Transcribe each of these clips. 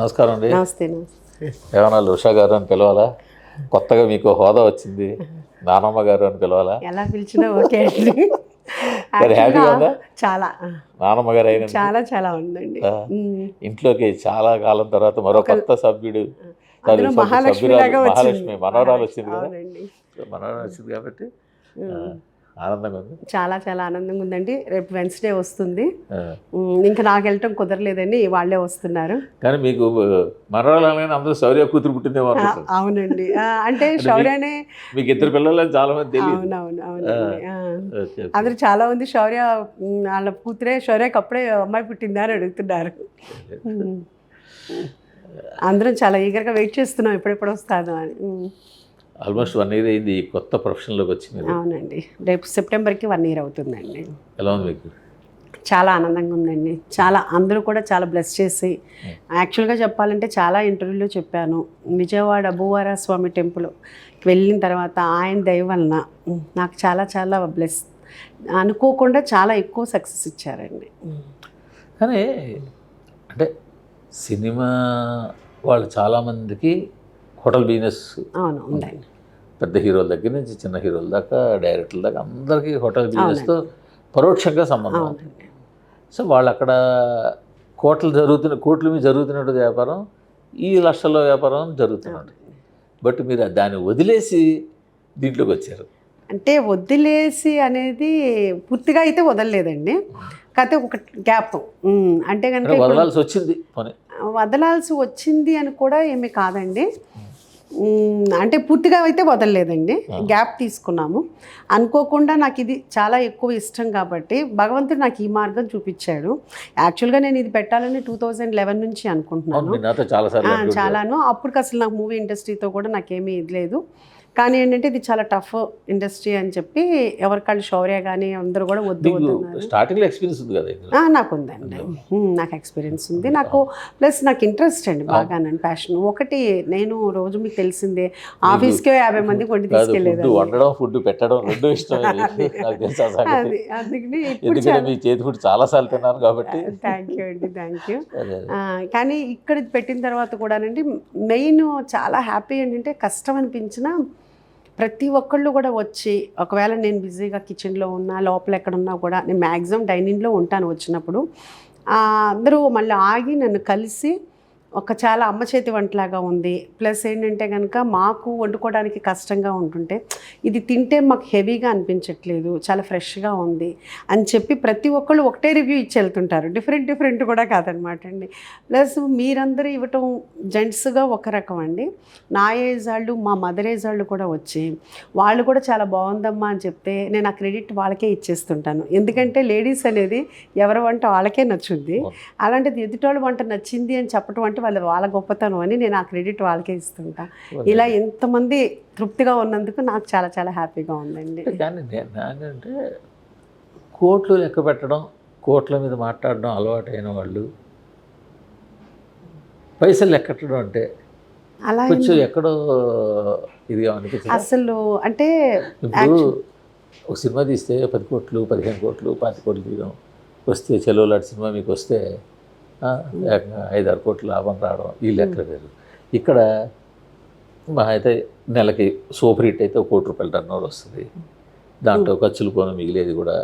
నమస్కారం అండి. నమస్తే. నమస్తే. ఏమన్నా ఉషా గారు అని పిలవాలా? కొత్తగా మీకు హోదా వచ్చింది, నానమ్మ గారు అని పిలవాలా? ఎలా పిలిచినా ఓకే అండి. హ్యాపీగా ఉందా? చాలా నానమ్మ గారు అయిన చాలా చాలా ఉందండి. ఇంట్లోకి చాలా కాలం తర్వాత మరో కొత్త సభ్యుడు, అందులో మహాలక్ష్మిలాగా మహాలక్ష్మి మనవరాలు వచ్చింది కదా. అవునండి. మనవరాలు వచ్చింది కాబట్టి ఆనందంగా ఉంది. చాలా చాలా ఆనందంగా ఉందండి. రేపు వెన్స్డే వస్తుంది. ఇంకా నాకు వెళ్ళటం కుదరలేదండి, వాళ్ళే వస్తున్నారు. కానీ మీకు మనవరాలు అందరూ శౌర్య కూతురు పుట్టిందేమో. అవునండి. అంటే శౌర్యనే మీకు ఇద్దరు పిల్లలు చాలా మంది తెలియదు. అవునవును అవునండి. అందరూ చాలా మంది శౌర్య వాళ్ళ కూతురే, శౌర్యకి అప్పుడే అమ్మాయి పుట్టిందా అని అడుగుతున్నారు. అందరం చాలా ఈగర్గా వెయిట్ చేస్తున్నాం ఎప్పుడెప్పుడు వస్తాను అని. ఆల్మోస్ట్ 1 year అయింది ఈ కొత్త ప్రొఫెషన్లోకి వచ్చి మీరు. అవునండి, రేపు సెప్టెంబర్కి 1 year అవుతుందండి. ఎలా ఉంది మీకు? చాలా ఆనందంగా ఉందండి. చాలా అందరూ కూడా చాలా బ్లెస్ చేసి, యాక్చువల్గా చెప్పాలంటే చాలా ఇంటర్వ్యూలో చెప్పాను, విజయవాడ భూవారా స్వామి టెంపుల్కి వెళ్ళిన తర్వాత ఆయన దయ వలన నాకు చాలా చాలా బ్లెస్, అనుకోకుండా చాలా ఎక్కువ సక్సెస్ ఇచ్చారండి. కానీ అంటే సినిమా వాళ్ళు చాలామందికి హోటల్ బిజినెస్ అవును ఉందండి. పెద్ద హీరోల దగ్గర నుంచి చిన్న హీరోల దాకా, డైరెక్టర్ల దాకా అందరికీ హోటల్ బిజినెస్తో పరోక్షంగా సంబంధం ఉంటుంది. సో వాళ్ళు అక్కడ కోట్ల మీద జరుగుతున్నట్టు వ్యాపారం, ఈ లక్షల్లో వ్యాపారం జరుగుతున్నాడు. బట్ మీరు దాన్ని వదిలేసి దీంట్లోకి వచ్చారు. అంటే వదిలేసి అనేది పూర్తిగా అయితే వదలలేదండి, కాకపోతే ఒక గ్యాప్. అంటే కనుక వదలాల్సి వచ్చింది, పని వదలాల్సి వచ్చింది అని కూడా ఏమీ కాదండి. అంటే పూర్తిగా అయితే వదలలేదండి, గ్యాప్ తీసుకున్నాము. అనుకోకుండా నాకు ఇది చాలా ఎక్కువ ఇష్టం కాబట్టి భగవంతుడు నాకు ఈ మార్గం చూపించాడు. యాక్చువల్గా నేను ఇది పెట్టాలని 2011 నుంచి అనుకుంటున్నాను. చాలాను అప్పటికి అసలు నాకు మూవీ ఇండస్ట్రీతో కూడా నాకేమీ ఇది లేదు. కానీ ఏంటంటే ఇది చాలా టఫ్ ఇండస్ట్రీ అని చెప్పి ఎవరికాళ్ళు శౌర్య కానీ అందరూ కూడా వద్దు స్టార్టింగ్లో ఎక్స్పీరియన్స్ ఉంది కదా? నాకు ఉందండి, నాకు ఎక్స్పీరియన్స్ ఉంది. నాకు ప్లస్ నాకు ఇంట్రెస్ట్ అండి బాగానండి, ప్యాషన్. ఒకటి నేను రోజు మీకు తెలిసిందే ఆఫీస్కే 50 మంది వండి తీసుకెళ్ళేది. వండడం ఫుడ్ పెట్టడం రెండు ఇష్టం. అందుకని మీ చేతి ఫుడ్ చాలా సార్లు తిన్నాను కాబట్టి. థ్యాంక్ యూ అండి, థ్యాంక్ యూ. కానీ ఇక్కడ పెట్టిన తర్వాత కూడానండి మెయిన్ చాలా హ్యాపీ ఏంటంటే కష్టం అనిపించిన ప్రతి ఒక్కళ్ళు కూడా వచ్చి, ఒకవేళ నేను బిజీగా కిచెన్లో ఉన్నా లోపల ఎక్కడున్నా కూడా, నేను మ్యాక్సిమం డైనింగ్లో ఉంటాను వచ్చినప్పుడు, అందరూ మళ్ళీ ఆగి నన్ను కలిసి ఒక చాలా అమ్మ చేతి వంటలాగా ఉంది. ప్లస్ ఏంటంటే కనుక మాకు వండుకోవడానికి కష్టంగా ఉంటుంటే ఇది తింటే మాకు హెవీగా అనిపించట్లేదు, చాలా ఫ్రెష్గా ఉంది అని చెప్పి ప్రతి ఒక్కళ్ళు ఒకటే రివ్యూ ఇచ్చి వెళ్తుంటారు. డిఫరెంట్ కూడా కాదనమాట అండి. ప్లస్ మీరందరూ ఇవ్వటం జెంట్స్గా ఒక రకం అండి, నా ఏజ్ వాళ్ళు, మా మదర్ ఏజ్ వాళ్ళు కూడా వచ్చి వాళ్ళు కూడా చాలా బాగుందమ్మా అని చెప్తే నేను ఆ క్రెడిట్ వాళ్ళకే ఇచ్చేస్తుంటాను. ఎందుకంటే లేడీస్ అనేది ఎవరి వంట వాళ్ళకే నచ్చుద్ది. అలాంటిది ఎదుటోళ్ళ వంట నచ్చింది అని చెప్పటం అంటే వాళ్ళ గొప్పతనం అని నేను ఆ క్రెడిట్ వాళ్ళకే ఇస్తుంటా. ఇలా ఎంతమంది తృప్తిగా ఉన్నందుకు నాకు చాలా చాలా హ్యాపీగా ఉందండి. కానీ అంటే కోట్లు లెక్క పెట్టడం, కోట్ల మీద మాట్లాడడం అలవాటైన వాళ్ళు పైసలు లెక్కట్టడం అంటే అలా కొంచెం ఎక్కడో ఇదిగా అనిపిస్తుంది. అసలు అంటే ఇప్పుడు ఒక సినిమా తీస్తే 10 కోట్లు 15 కోట్లు 20 కోట్లు తీయడం వస్తే, చెలోలాంటి సినిమా మీకు వస్తే 5-6 కోట్ల లాభం రావడం ఈ లెక్క వేరు. ఇక్కడ మా అయితే నెలకి సూపర్ హిట్ అయితే 1 కోటి రూపాయల టర్నోవర్ వస్తుంది. దాంట్లో ఖర్చులు పోను మిగిలేది కూడా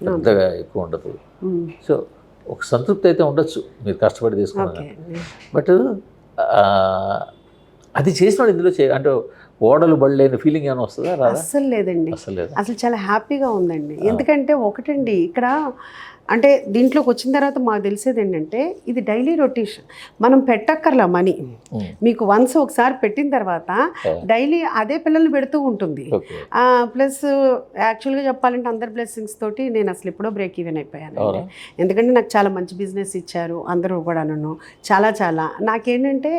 పెద్దగా ఎక్కువ ఉండదు. సో ఒక సంతృప్తి అయితే ఉండొచ్చు మీరు కష్టపడి తీసుకున్నాను. బట్ అది చేసినాడు ఇందులో అంటే ఓడలు బళ్ళైన ఫీలింగ్ ఏమైనా వస్తుందా? అస్సలు లేదండి, అసలు చాలా హ్యాపీగా ఉందండి. ఎందుకంటే ఒకటండి ఇక్కడ అంటే దీంట్లోకి వచ్చిన తర్వాత మాకు తెలిసేది ఏంటంటే ఇది డైలీ రొటేషన్, మనం పెట్టక్కర్లా మనీ. మీకు వన్స్ ఒకసారి పెట్టిన తర్వాత డైలీ అదే పిల్లల్ని పెడుతూ ఉంటుంది. ప్లస్ యాక్చువల్గా చెప్పాలంటే అందరి బ్లెస్సింగ్స్ తోటి నేను అసలు ఎప్పుడో బ్రేక్ ఈవెన్ అయిపోయాను. ఎందుకంటే నాకు చాలా మంచి బిజినెస్ ఇచ్చారు అందరూ కూడా. నన్ను చాలా నాకేంటంటే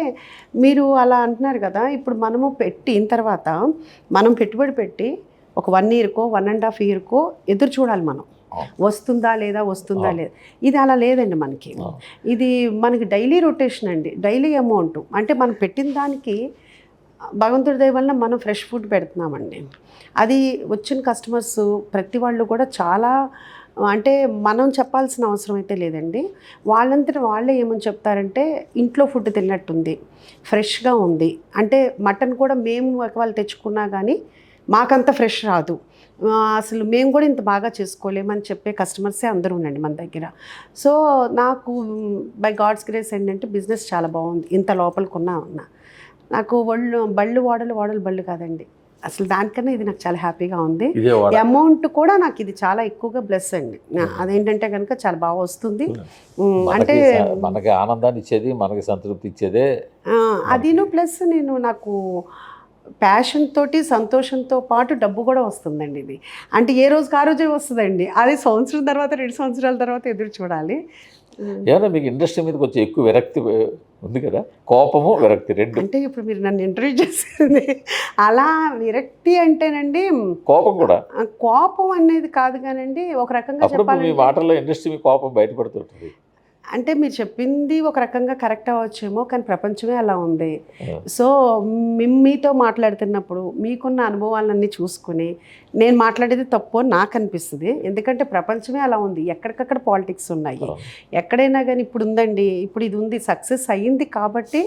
మీరు అలా అంటున్నారు కదా, ఇప్పుడు మనము పెట్టిన తర్వాత మనం పెట్టుబడి పెట్టి ఒక 1 yearకో 1.5 yearకో ఎదురు చూడాలి మనం, వస్తుందా లేదా. ఇది అలా లేదండి మనకి. ఇది మనకి డైలీ రొటేషన్ అండి, డైలీ అమౌంట్. అంటే మనం పెట్టిన దానికి భగవంతుడి దయ వల్ల మనం ఫ్రెష్ ఫుడ్ పెడుతున్నామండి. అది వచ్చిన కస్టమర్స్ ప్రతి వాళ్ళు కూడా చాలా అంటే మనం చెప్పాల్సిన అవసరం అయితే లేదండి. వాళ్ళంతట వాళ్ళే ఏమని చెప్తారంటే ఇంట్లో ఫుడ్ తిన్నట్టుంది, ఫ్రెష్గా ఉంది. అంటే మటన్ కూడా మేము ఒకవేళ తెచ్చుకున్నా కానీ మాకంత ఫ్రెష్ రాదు, అసలు మేము కూడా ఇంత బాగా చేసుకోలేమని చెప్పే కస్టమర్సే అందరూ ఉండండి మన దగ్గర. సో నాకు బై గాడ్స్ గ్రేస్ ఏంటంటే బిజినెస్ చాలా బాగుంది. ఇంత లోపలికున్నా ఉన్నా నాకు బళ్ళు వాడలు బళ్ళు కాదండి, అసలు దానికన్నా ఇది నాకు చాలా హ్యాపీగా ఉంది. ఇదే వాడ అమౌంట్ కూడా నాకు ఇది చాలా ఎక్కువగా ప్లస్ అండి. అదేంటంటే కనుక చాలా బాగా వస్తుంది. అంటే మనకి ఆనందాన్ని ఇచ్చేది, మనకి సంతృప్తి ఇచ్చేదే. అదిను ప్లస్ నాకు ప్యాషన్ తోటి సంతోషంతో పాటు డబ్బు కూడా వస్తుందండి ఇది. అంటే ఏ రోజుకి ఆ రోజే వస్తుందండి, అది సంవత్సరం తర్వాత 2 సంవత్సరాల తర్వాత ఎదురు చూడాలి. ఏమన్నా మీకు ఇండస్ట్రీ మీద కొంచెం ఎక్కువ విరక్తి ఉంది కదా, కోపము విరక్తి రెండు. అంటే ఇప్పుడు మీరు నన్ను ఇంటర్వ్యూ చేసింది అలా విరక్తి అంటేనండి, కోపం కూడా. కోపం అనేది కాదు కానండి, ఒక రకంగా అప్పుడప్పుడు మీ చెప్పాలంటే మాటల్లో ఇండస్ట్రీ మీ కోపం బయటపడుతుంటుంది. అంటే మీరు చెప్పింది ఒక రకంగా కరెక్ట్ అవ్వచ్చేమో, కానీ ప్రపంచమే అలా ఉంది. సో మీతో మాట్లాడుతున్నప్పుడు మీకున్న అనుభవాలన్నీ చూసుకుని నేను మాట్లాడేది తప్పు అని నాకు అనిపిస్తుంది. ఎందుకంటే ప్రపంచమే అలా ఉంది, ఎక్కడికక్కడ పాలిటిక్స్ ఉన్నాయి. ఎక్కడైనా కానీ ఇప్పుడు ఉందండి, ఇప్పుడు ఇది ఉంది, సక్సెస్ అయ్యింది కాబట్టి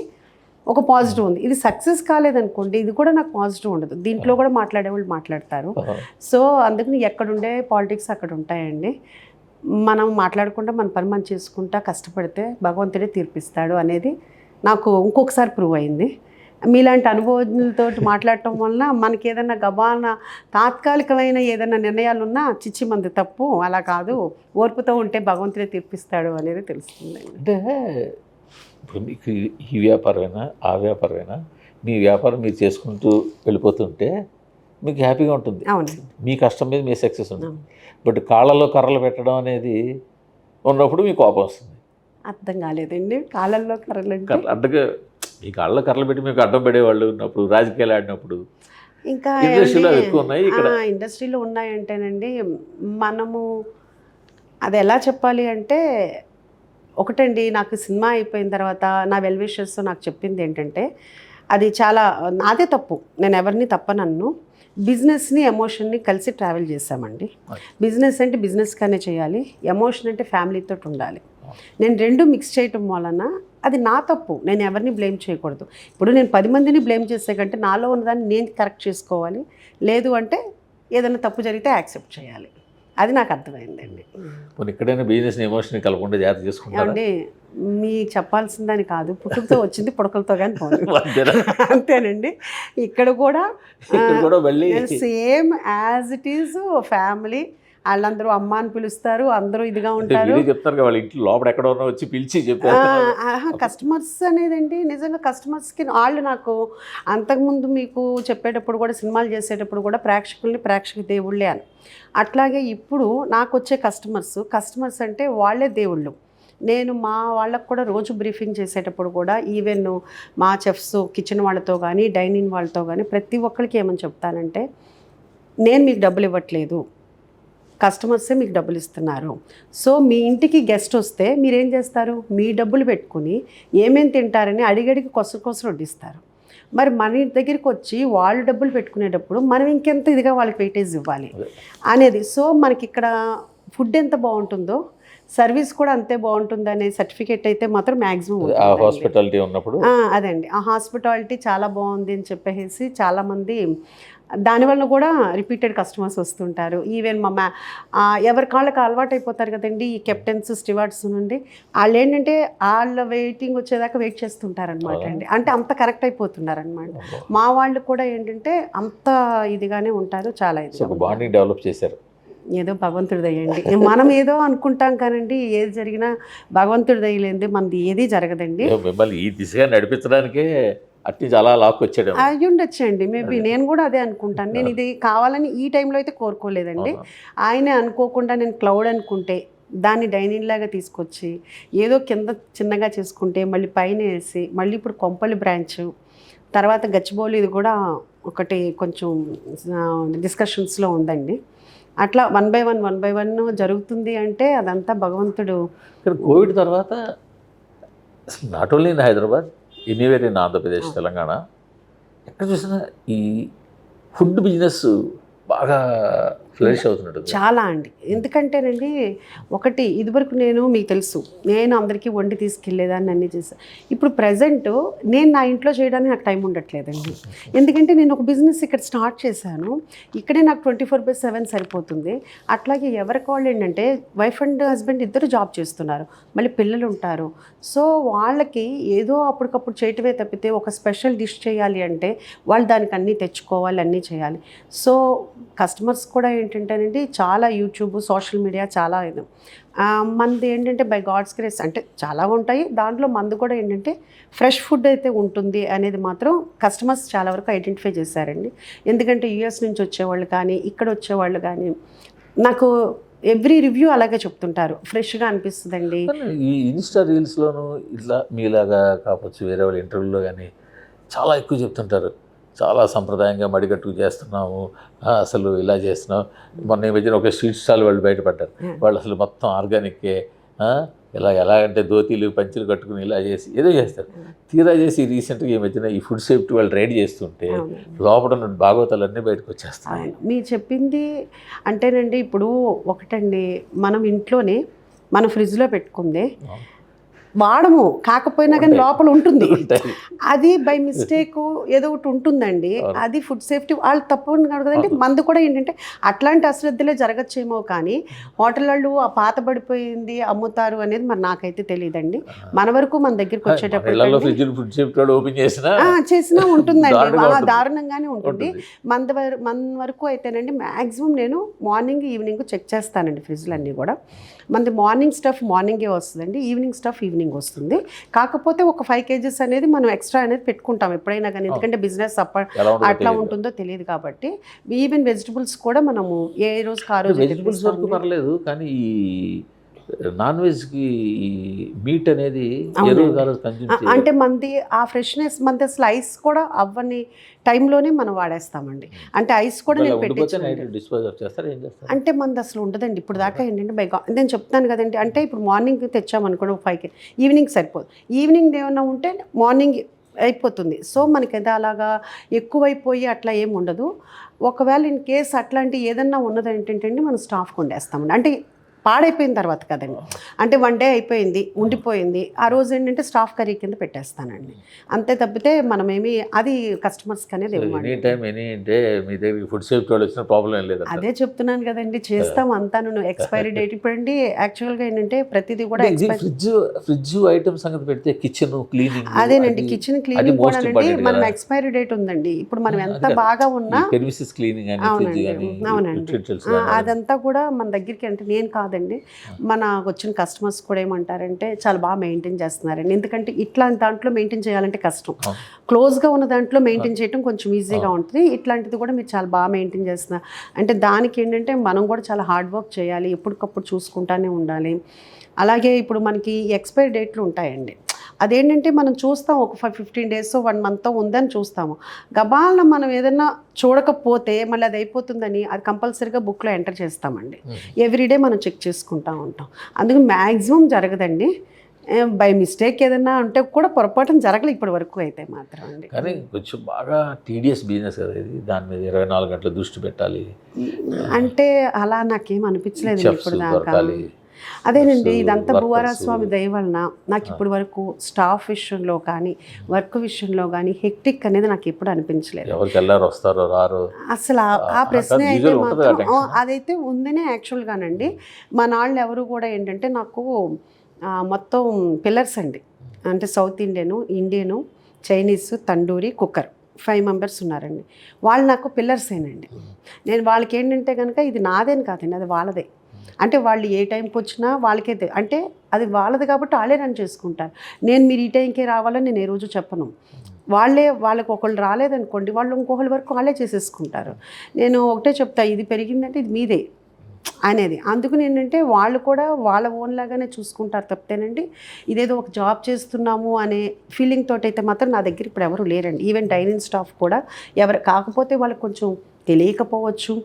ఒక పాజిటివ్ ఉంది. ఇది సక్సెస్ కాలేదనుకోండి, ఇది కూడా నాకు పాజిటివ్ ఉండదు. దీంట్లో కూడా మాట్లాడేవాళ్ళు మాట్లాడతారు. సో అందుకని ఎక్కడుండే పాలిటిక్స్ అక్కడ ఉంటాయండి. మనం మాట్లాడకుండా మన పని మనం చేసుకుంటా కష్టపడితే భగవంతుడే తీర్పిస్తాడు అనేది నాకు ఇంకొకసారి ప్రూవ్ అయింది. మీలాంటి అనుభవజ్ఞులతో మాట్లాడటం వలన మనకి ఏదైనా గబాన తాత్కాలికమైన ఏదైనా నిర్ణయాలు ఉన్నా చిచ్చి మంది తప్పు, అలా కాదు, ఓర్పుతో ఉంటే భగవంతుడే తీర్పిస్తాడు అనేది తెలుస్తుంది. అంటే ఇప్పుడు మీకు ఈ వ్యాపారమైనా ఆ వ్యాపారమైనా మీ వ్యాపారం మీరు చేసుకుంటూ వెళ్ళిపోతుంటే మీకు హ్యాపీగా ఉంటుంది. అవును, మీ కష్టం మీద మీ సక్సెస్ ఉంటుంది. బట్ కాళ్ళలో కర్రలు పెట్టడం అనేది ఉన్నప్పుడు మీకు కోపం వస్తుంది. అర్థం కాలేదండి, కాళ్ళల్లో కర్రలు అడ్డగా మీ కాళ్ళలో కర్రలు పెట్టి మీకు అడ్డం పడేవాళ్ళు ఉన్నప్పుడు, రాజకీయాలు ఆడినప్పుడు. ఇంకా ఇండస్ట్రీలో ఎక్కువ ఉన్నాయి ఇక్కడ. ఇండస్ట్రీలో ఉన్నాయంటేనండి మనము అది ఎలా చెప్పాలి అంటే, ఒకటండి నాకు సినిమా అయిపోయిన తర్వాత నా వెల్ విషర్స్ నాకు చెప్పింది ఏంటంటే, అది చాలా నాదే తప్పు, నేను ఎవరిని తప్పనన్ను, బిజినెస్ని ఎమోషన్ని కలిసి ట్రావెల్ చేశామండి. బిజినెస్ అంటే బిజినెస్గానే చేయాలి, ఎమోషన్ అంటే ఫ్యామిలీతో ఉండాలి. నేను రెండు మిక్స్ చేయటం వలన అది నా తప్పు, నేను ఎవరిని బ్లేమ్ చేయకూడదు. ఇప్పుడు నేను 10 మందిని బ్లేమ్ చేసే కంటే నాలో ఉన్నదాన్ని నేను కరెక్ట్ చేసుకోవాలి, లేదు అంటే ఏదైనా తప్పు జరిగితే యాక్సెప్ట్ చేయాలి. అది నాకు అర్థమైందండి. కొన్ని ఎక్కడైనా బిజినెస్ ఎమోషన్ కలగకుండా జాగ్రత్త చేసుకుంటారు. ఏమండి మీకు చెప్పాల్సిందని కాదు, పుట్టుకతో వచ్చింది పుడకలతో కానీ పోదు, అంతేనండి. ఇక్కడ కూడా same as it is family, వాళ్ళందరూ అమ్మ అని పిలుస్తారు, అందరూ ఇదిగా ఉంటారు. చెప్తారు వాళ్ళ ఇంట్లో లోపల ఎక్కడ ఉన్నా వచ్చి పిలిచి చెప్పారు. కస్టమర్స్ అనేదండి నిజంగా కస్టమర్స్కి వాళ్ళు నాకు అంతకుముందు మీకు చెప్పేటప్పుడు కూడా, సినిమాలు చేసేటప్పుడు కూడా ప్రేక్షకుల్ని ప్రేక్షక దేవుళ్ళే అని, అట్లాగే ఇప్పుడు నాకు వచ్చే కస్టమర్స్ అంటే వాళ్ళే దేవుళ్ళు. నేను మా వాళ్ళకు కూడా రోజు బ్రీఫింగ్ చేసేటప్పుడు కూడా, ఈవెన్ మా చెఫ్స్ కిచెన్ వాళ్ళతో కానీ డైనింగ్ వాళ్ళతో కానీ ప్రతి ఒక్కరికి ఏమని చెప్తానంటే, నేను మీకు డబ్బులు ఇవ్వట్లేదు, కస్టమర్సే మీకు డబ్బులు ఇస్తున్నారు. సో మీ ఇంటికి గెస్ట్ వస్తే మీరేం చేస్తారు, మీ డబ్బులు పెట్టుకుని ఏమేమి తింటారని అడిగడికి కొసరు వడ్డిస్తారు. మరి మన ఇంటి దగ్గరికి వచ్చి వాళ్ళు డబ్బులు పెట్టుకునేటప్పుడు మనం ఇంకెంత ఇదిగా వాళ్ళకి వెయిటేజ్ ఇవ్వాలి అనేది. సో మనకి ఇక్కడ ఫుడ్ ఎంత బాగుంటుందో సర్వీస్ కూడా అంతే బాగుంటుంది అనే సర్టిఫికేట్ అయితే మాత్రం మ్యాక్సిమం హాస్పిటాలిటీ ఉన్నప్పుడు అదండి. ఆ హాస్పిటాలిటీ చాలా బాగుంది అని చెప్పేసి చాలామంది దానివల్ల కూడా రిపీటెడ్ కస్టమర్స్ వస్తుంటారు. ఈవెన్ ఎవరి కాళ్ళకి అలవాటు అయిపోతారు కదండి ఈ కెప్టెన్స్ స్టివార్డ్స్ నుండి, వాళ్ళు ఏంటంటే వాళ్ళ వెయిటింగ్ వచ్చేదాకా వెయిట్ చేస్తుంటారు అనమాట అండి. అంటే అంత కరెక్ట్ అయిపోతున్నారు అనమాట. మా వాళ్ళు కూడా ఏంటంటే అంత ఇదిగానే ఉంటారు, చాలా ఇది బాండింగ్ డెవలప్ చేశారు. ఏదో భగవంతుడి దయండి, మనం ఏదో అనుకుంటాం కానండి, ఏది జరిగినా భగవంతుడి దయలేంది మనది ఏది జరగదండి. మిమ్మల్ని ఈ దిశగా నడిపించడానికే అట్టి చాలా లాక్ వచ్చాడు అయ్యి ఉండొచ్చండి, మేబీ నేను కూడా అదే అనుకుంటాను. నేను ఇది కావాలని ఈ టైంలో అయితే కోరుకోలేదండి. ఆయనే అనుకోకుండా నేను క్లౌడ్ అనుకుంటే దాన్ని డైనింగ్ లాగా తీసుకొచ్చి ఏదో కింద చిన్నగా చేసుకుంటే మళ్ళీ పైన వేసి మళ్ళీ ఇప్పుడు కొంపల్లి బ్రాంచ్ తర్వాత గచ్చిబౌలి ఇది కూడా ఒకటి కొంచెం డిస్కషన్స్లో ఉందండి. అట్లా 1 by 1 జరుగుతుంది అంటే అదంతా భగవంతుడు. కోవిడ్ తర్వాత not only in Hyderabad, anywhere in Andhra Pradesh, Telangana, ఎక్కడ చూసినా ఈ ఫుడ్ బిజినెస్ బాగా ఫ్లరిష్ అవుతున్నట్టు. చాలా అండి. ఎందుకంటేనండి ఒకటి ఇదివరకు మీకు తెలుసు నేను అందరికీ వండి తీసుకెళ్ళేదాన్ని అన్నీ చేశాను. ఇప్పుడు ప్రజెంట్ నేను నా ఇంట్లో చేయడానికి నాకు టైం ఉండట్లేదండి. ఎందుకంటే నేను ఒక బిజినెస్ ఇక్కడ స్టార్ట్ చేశాను. ఇక్కడే నాకు 24/7 సరిపోతుంది. అట్లాగే ఎవరికి వాళ్ళు ఏంటంటే వైఫ్ అండ్ హస్బెండ్ ఇద్దరు జాబ్ చేస్తున్నారు, మళ్ళీ పిల్లలు ఉంటారు. సో వాళ్ళకి ఏదో అప్పటికప్పుడు చేయటమే తప్పితే ఒక స్పెషల్ డిష్ చేయాలి అంటే వాళ్ళు దానికి అన్నీ తెచ్చుకోవాలి, అన్నీ చేయాలి. సో కస్టమర్స్ కూడా ఏంటంటేనండి చాలా యూట్యూబ్ సోషల్ మీడియా చాలా ఇది మనది ఏంటంటే బై గాడ్స్ గ్రేస్ అంటే చాలా ఉంటాయి. దాంట్లో మంది కూడా ఏంటంటే ఫ్రెష్ ఫుడ్ అయితే ఉంటుంది అనేది మాత్రం కస్టమర్స్ చాలా వరకు ఐడెంటిఫై చేశారండి. ఎందుకంటే యూఎస్ నుంచి వచ్చేవాళ్ళు కానీ ఇక్కడ వచ్చేవాళ్ళు కానీ నాకు ఎవ్రీ రివ్యూ అలాగే చెప్తుంటారు, ఫ్రెష్గా అనిపిస్తుందండి. ఈ ఇన్స్టా రీల్స్లోనూ ఇట్లా మీలాగా కావచ్చు వేరే వాళ్ళ ఇంటర్వ్యూలో కానీ చాలా ఎక్కువ చెప్తుంటారు, చాలా సంప్రదాయంగా మడిగట్టుకు చేస్తున్నాము, అసలు ఇలా చేస్తున్నాం. మొన్న ఈ మధ్యన ఒక స్ట్రీట్ స్టాల్ వాళ్ళు బయటపడ్డారు, వాళ్ళు అసలు మొత్తం ఆర్గానిక్కే, ఎలాగంటే ధోతీలు పంచులు కట్టుకుని ఇలా చేసి ఏదో చేస్తారు. తీరా చేసి రీసెంట్గా ఈ మధ్యన ఈ ఫుడ్ సేఫ్టీ వాళ్ళు రైడ్ చేస్తుంటే లోపల ఉన్న భాగవతాలన్నీ బయటకు వచ్చేస్తాయి. మీరు చెప్పింది అంటేనండి ఇప్పుడు ఒకటండి, మనం ఇంట్లోనే మన ఫ్రిడ్జ్లో పెట్టుకుందే వాడము, కాకపోయినా కానీ లోపల ఉంటుంది. అది బై మిస్టేక్ ఏదో ఒకటి ఉంటుందండి. అది ఫుడ్ సేఫ్టీ వాళ్ళు తప్పు కదండి. మందు కూడా ఏంటంటే అట్లాంటి అశ్రద్ధలే జరగచ్చేమో కానీ హోటల్ వాళ్ళు ఆ పాత పడిపోయింది అమ్ముతారు అనేది మరి నాకైతే తెలియదండి. మన వరకు మన దగ్గరికి వచ్చేటప్పుడు చేసినా ఉంటుందండి, దారుణంగానే ఉంటుంది. మన వరకు అయితేనండి మ్యాక్సిమం నేను మార్నింగ్ ఈవినింగ్ చెక్ చేస్తానండి ఫ్రిడ్జ్లన్నీ కూడా. మనది మార్నింగ్ స్టఫ్ మార్నింగే వస్తుందండి, ఈవినింగ్ స్టఫ్ ఈవినింగ్ వస్తుంది. కాకపోతే ఒక 5 kgs అనేది మనం ఎక్స్ట్రా అనేది పెట్టుకుంటాం ఎప్పుడైనా కానీ, ఎందుకంటే బిజినెస్ అట్లా ఉంటుందో తెలియదు కాబట్టి. ఈవెన్ వెజిటబుల్స్ కూడా మనము ఏ రోజుకి ఆ రోజు వెజిటబుల్స్ వరకు పర్లేదు, కానీ ఈ నాన్ వెజ్కి మీట్ అనేది అంటే మనది ఆ ఫ్రెష్నెస్ మనది అసలు ఐస్ కూడా అవ్వని టైంలోనే మనం వాడేస్తామండి. అంటే ఐస్ కూడా నేను అంటే మనది అసలు ఉండదండి. ఇప్పుడు దాకా ఏంటంటే నేను చెప్తాను కదండి, అంటే ఇప్పుడు మార్నింగ్ తెచ్చామనుకోండి 5 kg, ఈవినింగ్ సరిపోదు. ఈవినింగ్ ఏమన్నా ఉంటే మార్నింగ్ అయిపోతుంది. సో మనకి అది అలాగా ఎక్కువైపోయి అట్లా ఏమి ఉండదు. ఒకవేళ ఇన్ కేస్ అట్లాంటి ఏదన్నా ఉన్నదంటే మనం స్టాఫ్కి వండేస్తామండి. అంటే పాడైపోయిన తర్వాత కదండి, అంటే 1 day అయిపోయింది ఉండిపోయింది, ఆ రోజు ఏంటంటే స్టాఫ్ కర్రీ కింద పెట్టేస్తానండి. అంతే తప్పితే మనమేమి అది కస్టమర్స్కి అనేది అదే చెప్తున్నాను కదండి, చేస్తాం అంతా. ఎక్స్పైరీ డేట్ ఇప్పుడండి యాక్చువల్గా ఏంటంటే ప్రతిదీ కూడా ఫ్రిడ్జ్ ఐటమ్స్ సంగతి పెడితే కిచెన్ క్లీనింగ్, అదేనండి కిచెన్ క్లీనింగ్ కూడా అండి మనం ఎక్స్పైరీ డేట్ ఉందండి. ఇప్పుడు మనం ఎంత బాగా ఉన్నా అవునండి అదంతా కూడా మన దగ్గరికి అంటే నేను కాదండి, మన వచ్చిన కస్టమర్స్ కూడా ఏమంటారంటే చాలా బాగా మెయింటైన్ చేస్తున్నారండి. ఎందుకంటే ఇట్లాంటి దాంట్లో మెయింటైన్ చేయాలంటే కష్టం, క్లోజ్గా ఉన్న దాంట్లో మెయింటైన్ చేయడం కొంచెం ఈజీగా ఉంటుంది. ఇట్లాంటిది కూడా మీరు చాలా బాగా మెయింటైన్ చేస్తున్నారు అంటే దానికి ఏంటంటే మనం కూడా చాలా హార్డ్ వర్క్ చేయాలి, ఎప్పటికప్పుడు చూసుకుంటానే ఉండాలి. అలాగే ఇప్పుడు మనకి ఎక్స్పైరీ డేట్లు ఉంటాయండి, అదేంటంటే మనం చూస్తాం ఒక 15 days 1 month ఉందని చూస్తాము. గబాలను మనం ఏదైనా చూడకపోతే మళ్ళీ అది అయిపోతుందని అది కంపల్సరీగా బుక్లో ఎంటర్ చేస్తామండి. ఎవ్రీడే మనం చెక్ చేసుకుంటూ ఉంటాం. అందుకు మ్యాక్సిమం జరగదండి. బై మిస్టేక్ ఏదైనా ఉంటే కూడా పొరపాటున జరగలేదు ఇప్పటి వరకు అయితే మాత్రం అండి. కానీ కొంచెం బాగా టీడీఎస్ బిజినెస్ కదా ఇది, దాని మీద 24 గంటలు దృష్టి పెట్టాలి అంటే అలా నాకేం అనిపించలేదు ఇప్పుడు దాకా. అదేనండి ఇదంతా భూవారాస్వామి దయ వలన నాకు ఇప్పటి వరకు స్టాఫ్ విషయంలో కానీ వర్క్ విషయంలో కానీ హెక్టిక్ అనేది నాకు ఎప్పుడు అనిపించలేదు. అసలు ఆ ప్రశ్న అయితే మాత్రం అదైతే ఉందనే యాక్చువల్గానండి. మా నాళ్ళు ఎవరు కూడా ఏంటంటే నాకు మొత్తం పిల్లర్స్ అండి, అంటే south Indian Chinese tandoori cooker 5 members ఉన్నారండి. వాళ్ళు నాకు పిల్లర్సేనండి. నేను వాళ్ళకి ఏంటంటే కనుక ఇది నాదేని కాదండి, అది వాళ్ళదే. అంటే వాళ్ళు ఏ టైంకి వచ్చినా వాళ్ళకే అంటే అది వాళ్ళది కాబట్టి వాళ్ళే రన్ చేసుకుంటారు. నేను మీరు ఈ టైంకే రావాలని నేను ఏ రోజు చెప్పను. వాళ్ళకి ఒకళ్ళు రాలేదనుకోండి వాళ్ళు ఇంకొకళ్ళ వరకు వాళ్ళే చేసేసుకుంటారు. నేను ఒకటే చెప్తా, ఇది పెరిగిందంటే ఇది మీదే అనేది. అందుకని ఏంటంటే వాళ్ళు కూడా వాళ్ళ ఓన్ లాగానే చూసుకుంటారు తప్పితేనండి ఇదేదో ఒక జాబ్ చేస్తున్నాము అనే ఫీలింగ్ తోటి అయితే మాత్రం నా దగ్గర ఇప్పుడు ఎవరు లేరండి. ఈవెన్ డైనింగ్ స్టాఫ్ కూడా కాకపోతే వాళ్ళకి కొంచెం తెలియకపోవచ్చు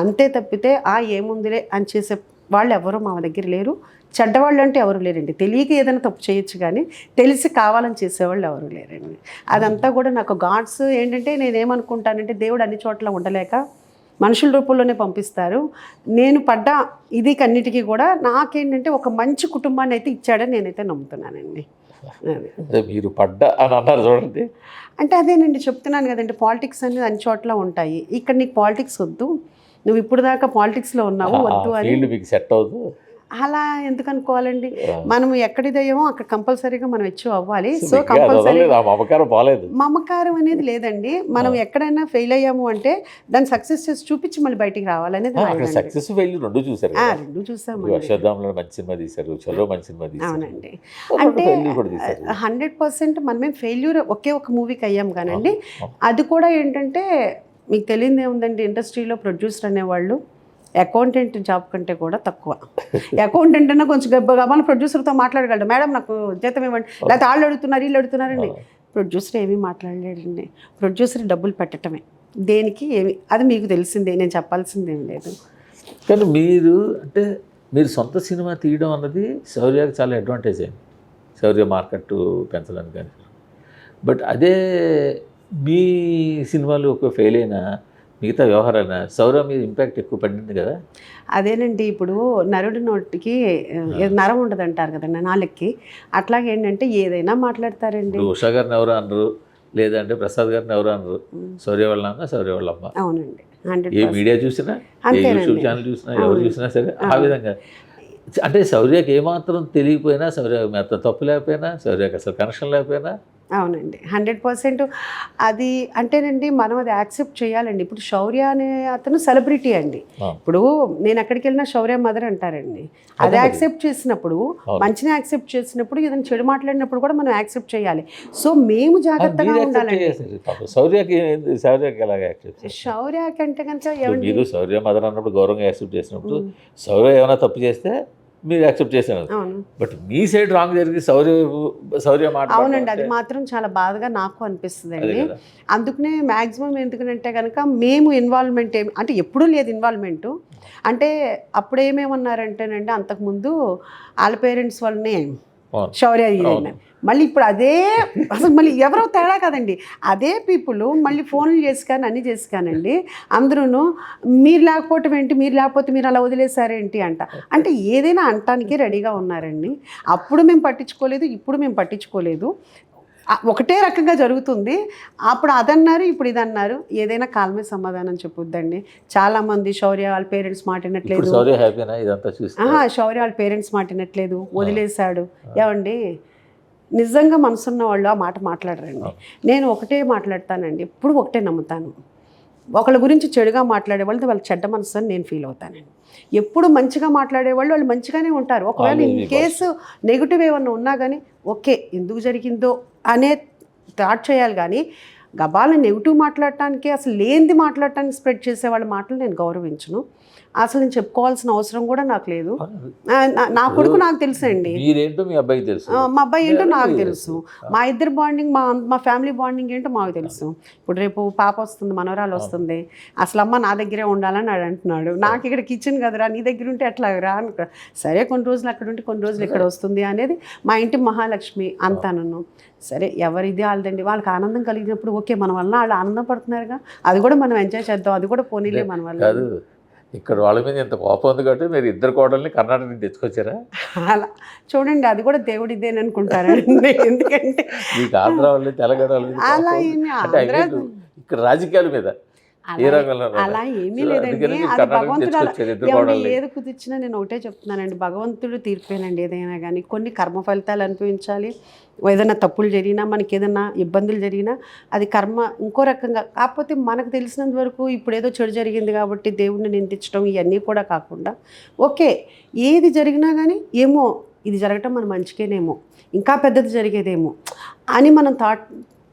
అంతే తప్పితే ఏముందిలే అని చేసే వాళ్ళు ఎవరు మా దగ్గర లేరు. చెడ్డవాళ్ళు అంటే ఎవరు లేరండి. తెలియక ఏదైనా తప్పు చేయొచ్చు కానీ తెలిసి కావాలని చేసేవాళ్ళు ఎవరు లేరండి. అదంతా కూడా నాకు గాడ్స్ ఏంటంటే నేనేమనుకుంటానంటే దేవుడు అన్ని చోట్ల ఉండలేక మనుషుల రూపంలోనే పంపిస్తారు. నేను పడ్డ ఇది కన్నిటికీ కూడా నాకేంటంటే ఒక మంచి కుటుంబాన్ని అయితే ఇచ్చాడని నేనైతే నమ్ముతున్నానండి. అది. అదే మీరు పడ్డ అని అన్నారు చూడండి. అంటే అదేనండి చెప్తున్నాను కదండి, పాలిటిక్స్ అనేది అన్ని చోట్ల ఉంటాయి. ఇక్కడ నీకు పాలిటిక్స్ వద్దు, నువ్వు ఇప్పుడు దాకా పాలిటిక్స్లో ఉన్నావు వద్దు అని. ఫీల్డ్ మీకు సెట్ అవుతుంది. అలా ఎందుకు అనుకోవాలండి, మనం ఎక్కడిదయ్యామో అక్కడ కంపల్సరీగా మనం అచీవ్ అవ్వాలి. సో మీకు అది కంపల్సరీ వదలలేదు, ఆ మమకారం బాలేదు. మమకారం అనేది లేదండి. మనం ఎక్కడైనా ఫెయిల్ అయ్యాము అంటే దాన్ని సక్సెస్ చేసి చూపించి మళ్ళీ బయటికి రావాలనేది నా అక్కడ ఇదండి. సక్సెస్ ఫెయిల్యూర్ రెండు చూసారు ఆ, కదా. రెండు చూసామండి. అశ్వత్థామలో మంచి సినిమా తీశారు, చలో మంచి సినిమా తీశారు, అవునండి. రెండు అంటే failure కూడా తీశారు. 100% మనమేం ఫెయిల్యూర్ ఒకే ఒక మూవీకి అయ్యాం కానండి. అది కూడా ఏంటంటే మీకు తెలియదు ఏముందండి, ఇండస్ట్రీలో ప్రొడ్యూసర్ అనేవాళ్ళు అకౌంటెంట్ జాబ్ కంటే కూడా తక్కువ. అకౌంటెంట్ అన్నా కొంచెం గబగబా ప్రొడ్యూసర్తో మాట్లాడగలడు, మేడం నాకు జీతం ఇవ్వండి, లేకపోతే వాళ్ళు అడుగుతున్నారు వీళ్ళు అడుగుతున్నారండి. ప్రొడ్యూసర్ ఏమీ మాట్లాడలేడండి. ప్రొడ్యూసర్ డబ్బులు పెట్టడమే, దేనికి ఏమి, అది మీకు తెలిసిందే, నేను చెప్పాల్సింది ఏం లేదు. కానీ మీరు అంటే మీరు సొంత సినిమా తీయడం అన్నది శౌర్యకి చాలా అడ్వాంటేజ్ అయింది, శౌర్య మార్కెట్ పెంచడానికి కానీ. బట్ అదే మీ సినిమాలు ఒక ఫెయిల్ అయినా మిగతా వ్యవహారాలైనా శౌర్య మీద ఇంపాక్ట్ ఎక్కువ పడింది కదా. అదేనండి, ఇప్పుడు నరుడి నోటికి నరం ఉండదు అంటారు కదండి, నాలుగుకి. అట్లాగే ఏంటంటే ఏదైనా మాట్లాడతారండి. ఇప్పుడు ఉషా గారిని ఎవరు అనరు, లేదంటే ప్రసాద్ గారిని ఎవరు అనరు, శౌర్య వాళ్ళ నాన్న, శౌర్య వాళ్ళ అమ్మ. అవునండి, ఏ 100%. మీడియా చూసినా, ఏ అంతేనండి. యూట్యూబ్ ఛానల్ చూసినా, ఎవరు చూసినా సరే ఆ విధంగా. అంటే శౌర్యకి ఏమాత్రం తెలియకపోయినా, శౌర్య ఎంత తప్పు లేకపోయినా, శౌర్యకి అసలు కనెక్షన్ లేకపోయినా. అవునండి, 100%. అది అంటేనండి మనం అది యాక్సెప్ట్ చేయాలండి. ఇప్పుడు శౌర్య అనే అతను సెలబ్రిటీ అండి. ఇప్పుడు నేను ఎక్కడికి వెళ్ళినా శౌర్య మదర్ అంటారండి. అది యాక్సెప్ట్ చేసినప్పుడు, మంచిని యాక్సెప్ట్ చేసినప్పుడు, ఏదైనా చెడు మాట్లాడినప్పుడు కూడా మనం యాక్సెప్ట్ చేయాలి. సో మేము జాగ్రత్తగా ఉండాలండి. శౌర్యకి ఎలాగ యాక్సెప్ట్ చేస్తారు? శౌర్య కంటే కనుక ఇప్పుడు మీరు శౌర్య మదర్ అన్నప్పుడు గౌరవంగా యాక్సెప్ట్ చేసినప్పుడు, శౌర్య ఏమైనా తప్పు చేస్తే మీరు యాక్సెప్ట్ చేశారు. అవును, బట్ మీ సైడ్ రాంగ్ జరిగి శౌర్య మాట. అవునండి, అది మాత్రం చాలా బాధగా నాకు అనిపిస్తుంది అండి. అందుకనే మ్యాక్సిమం ఎందుకంటే కనుక మేము ఇన్వాల్వ్మెంట్ అంటే ఎప్పుడూ లేదు ఇన్వాల్వ్మెంటు. అంటే అప్పుడు ఏమేమన్నారంటేనండి, అంతకుముందు వాళ్ళ పేరెంట్స్ వాళ్ళని శౌర్య హీరోయిన్, మళ్ళీ ఇప్పుడు అదే అసలు మళ్ళీ ఎవరో తేడా కదండి, అదే పీపుల్ మళ్ళీ ఫోన్లు చేసి కానీ అన్నీ చేసి కానండి అందరూ మీరు లేకపోవటం ఏంటి, మీరు లేకపోతే మీరు అలా వదిలేసారేంటి అంట. అంటే ఏదైనా అంటానికి రెడీగా ఉన్నారండి. అప్పుడు మేము పట్టించుకోలేదు, ఇప్పుడు మేము పట్టించుకోలేదు. ఒకటే రకంగా జరుగుతుంది. అప్పుడు అదన్నారు, ఇప్పుడు ఇది అన్నారు. ఏదైనా కాలమే సమాధానం చెప్పుద్దండి. చాలామంది శౌర్య వాళ్ళ పేరెంట్స్ మాట వినట్లేదు, శౌర్య హ్యాపీనా ఇదంతా చూసి? శౌర్య వాళ్ళ పేరెంట్స్ మాట వినట్లేదు, వదిలేశాడు. ఏమండి, నిజంగా మనసున్న వాళ్ళు ఆ మాట మాట్లాడరండి. నేను ఒకటే మాట్లాడతానండి, ఎప్పుడు ఒకటే నమ్ముతాను. ఒకళ్ళ గురించి చెడుగా మాట్లాడే వాళ్ళది వాళ్ళ చెడ్డ మనసు అని నేను ఫీల్ అవుతానండి. ఎప్పుడు మంచిగా మాట్లాడేవాళ్ళు వాళ్ళు మంచిగానే ఉంటారు. ఒకవేళ ఇన్ కేసు నెగిటివ్ ఏమన్నా ఉన్నా కానీ ఓకే ఎందుకు జరిగిందో అనే థాట్ చేయాలి. కానీ గబాల నెగిటివ్ మాట్లాడటానికి, అసలు లేనిది మాట్లాడటానికి స్ప్రెడ్ చేసే వాళ్ళ మాటలు నేను గౌరవించను. అసలు నేను చెప్పుకోవాల్సిన అవసరం కూడా నాకు లేదు. నా కొడుకు నాకు తెలుసు అండి, మీరేంటో మీ అబ్బాయికి తెలుసు, మా అబ్బాయి ఏంటో నాకు తెలుసు, మా ఇద్దరు బాండింగ్, మా ఫ్యామిలీ బాండింగ్ ఏంటో మాకు తెలుసు. ఇప్పుడు రేపు పాప వస్తుంది, మనవరాలు వస్తుంది, అసలు అమ్మ నా దగ్గరే ఉండాలని ఆడు అంటున్నాడు. నాకు ఇక్కడ కిచెన్ కదరా, నీ దగ్గర ఉంటే ఎట్లా రా అనుకో. సరే కొన్ని రోజులు అక్కడ ఉంటే కొన్ని రోజులు ఇక్కడ వస్తుంది అనేది మా ఇంటి మహాలక్ష్మి అంతాను. సరే ఎవరిది వాళ్ళదండి, వాళ్ళకి ఆనందం కలిగినప్పుడు ఓకే, మన వల్ల వాళ్ళు ఆనందం పడుతున్నారుగా, అది కూడా మనం ఎంజాయ్ చేద్దాం, అది కూడా పోనీలే మన వల్ల. కాదు ఇక్కడ వాళ్ళ మీద ఎంత కోపం ఉంది కాబట్టి మీరు ఇద్దరు కోడల్ని కర్ణాటక నుంచి తెచ్చుకొచ్చారా? అలా చూడండి, అది కూడా దేవుడిదేని అనుకుంటారండి. ఎందుకంటే మీకు ఆంధ్ర వాళ్ళు, తెలంగాణ వాళ్ళు అలా ఏమి ఇక్కడ రాజకీయాల మీద అలా ఏమీ లేదండి. అది భగవంతుడు ఏది కుదిర్చినా నేను ఒకటే చెప్తున్నానండి, భగవంతుడు తీర్పేనండి. ఏదైనా కానీ కొన్ని కర్మ ఫలితాలు అనుభవించాలి. ఏదైనా తప్పులు జరిగినా, మనకి ఏదైనా ఇబ్బందులు జరిగినా అది కర్మ ఇంకో రకంగా. కాకపోతే మనకు తెలిసినంత వరకు ఇప్పుడు ఏదో చెడు జరిగింది కాబట్టి దేవుడిని నిందించడం ఇవన్నీ కూడా కాకుండా ఓకే ఏది జరిగినా కానీ ఏమో ఇది జరగటం మన మంచికేనేమో, ఇంకా పెద్దది జరిగేదేమో అని మనం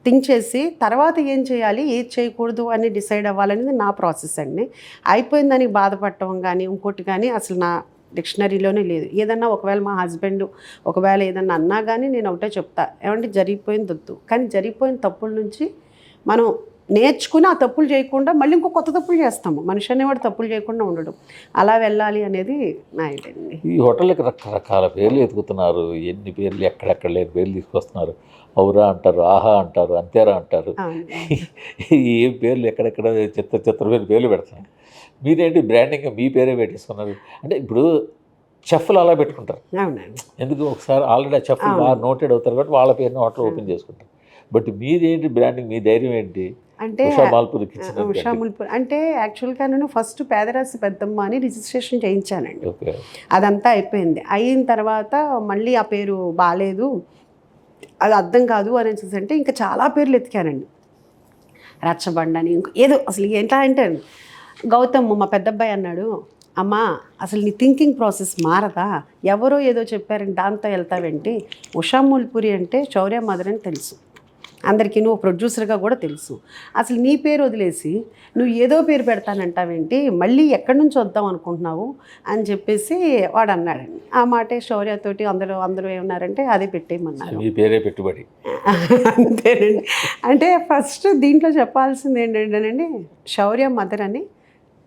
థింక్ చేసి తర్వాత ఏం చేయాలి, ఏది చేయకూడదు అని డిసైడ్ అవ్వాలనేది నా ప్రాసెస్ అండి. అయిపోయిందని బాధపడటం కానీ ఇంకోటి కానీ అసలు నా డిక్షనరీలోనే లేదు. ఏదన్నా ఒకవేళ మా హస్బెండ్ ఒకవేళ ఏదన్నా అన్నా కానీ నేను ఒకటే చెప్తా, ఏమంటే జరిగిపోయింది వద్దు, కానీ జరిగిపోయిన తప్పుల నుంచి మనం నేర్చుకుని ఆ తప్పులు చేయకుండా మళ్ళీ ఇంకో కొత్త తప్పులు చేస్తాము. మనిషి అనేవాడు తప్పులు చేయకుండా ఉండడం, అలా వెళ్ళాలి అనేది నా ఇదండి. ఈ హోటళ్ళకి రకరకాల పేర్లు ఎతుకుతున్నారు, ఎన్ని పేర్లు ఎక్కడెక్కడ లేని పేర్లు తీసుకొస్తున్నారు. ఔరా అంటారు, ఆహా అంటారు, అంతేరా అంటారు. ఏం పేర్లు ఎక్కడెక్కడ చిత్రమైన పేర్లు పెడతారు. మీరేంటి బ్రాండింగ్ మీ పేరే పెట్టేసుకున్నారు? అంటే ఇప్పుడు చెఫ్లు అలా పెట్టుకుంటారు. అవునండి. ఎందుకు ఒకసారి ఆల్రెడీ ఆ చెఫ్లు బాగా నోటెడ్ అవుతారు కాబట్టి వాళ్ళ పేరుని హోటల్ ఓపెన్ చేసుకుంటారు. బట్ మీదేంటి బ్రాండింగ్, మీ ధైర్యం ఏంటి? అంటే ఉషా మాల్పూరి కిచెన్ ఉషా మాల్పూరి అంటే యాక్చువల్గా నేను ఫస్ట్ పేదరాశి పెద్దమ్మ అని రిజిస్ట్రేషన్ చేయించానండి. ఓకే. అదంతా అయిపోయింది. అయిన తర్వాత మళ్ళీ ఆ పేరు బాగాలేదు, అది అర్థం కాదు అనేసి అంటే ఇంకా చాలా పేర్లు ఎతికానండి. రచ్చబండని ఇంకో ఏదో అసలు ఏంటా అంటే గౌతమ్ మా పెద్దబ్బాయి అన్నాడు, అమ్మా అసలు నీ థింకింగ్ ప్రాసెస్ మారదా, ఎవరో ఏదో చెప్పారని దాంతో వెళ్తావేంటి, ఉషా మాల్పూరి అంటే శౌర్య మదర్ అని తెలుసు అందరికీ, నువ్వు ప్రొడ్యూసర్గా కూడా తెలుసు, అసలు నీ పేరు వదిలేసి నువ్వు ఏదో పేరు పెడతానంటావేంటి, మళ్ళీ ఎక్కడి నుంచి వద్దాం అనుకుంటున్నావు అని చెప్పేసి వాడు అన్నాడండి. ఆ మాటే శౌర్యతోటి అందరూ ఏమన్నారంటే అదే పెట్టేయమన్నారు. మీ పేరే పెట్టుబడి. అంతేనండి. అంటే ఫస్ట్ దీంట్లో చెప్పాల్సింది ఏంటంటేనండి, శౌర్య మదర్ అని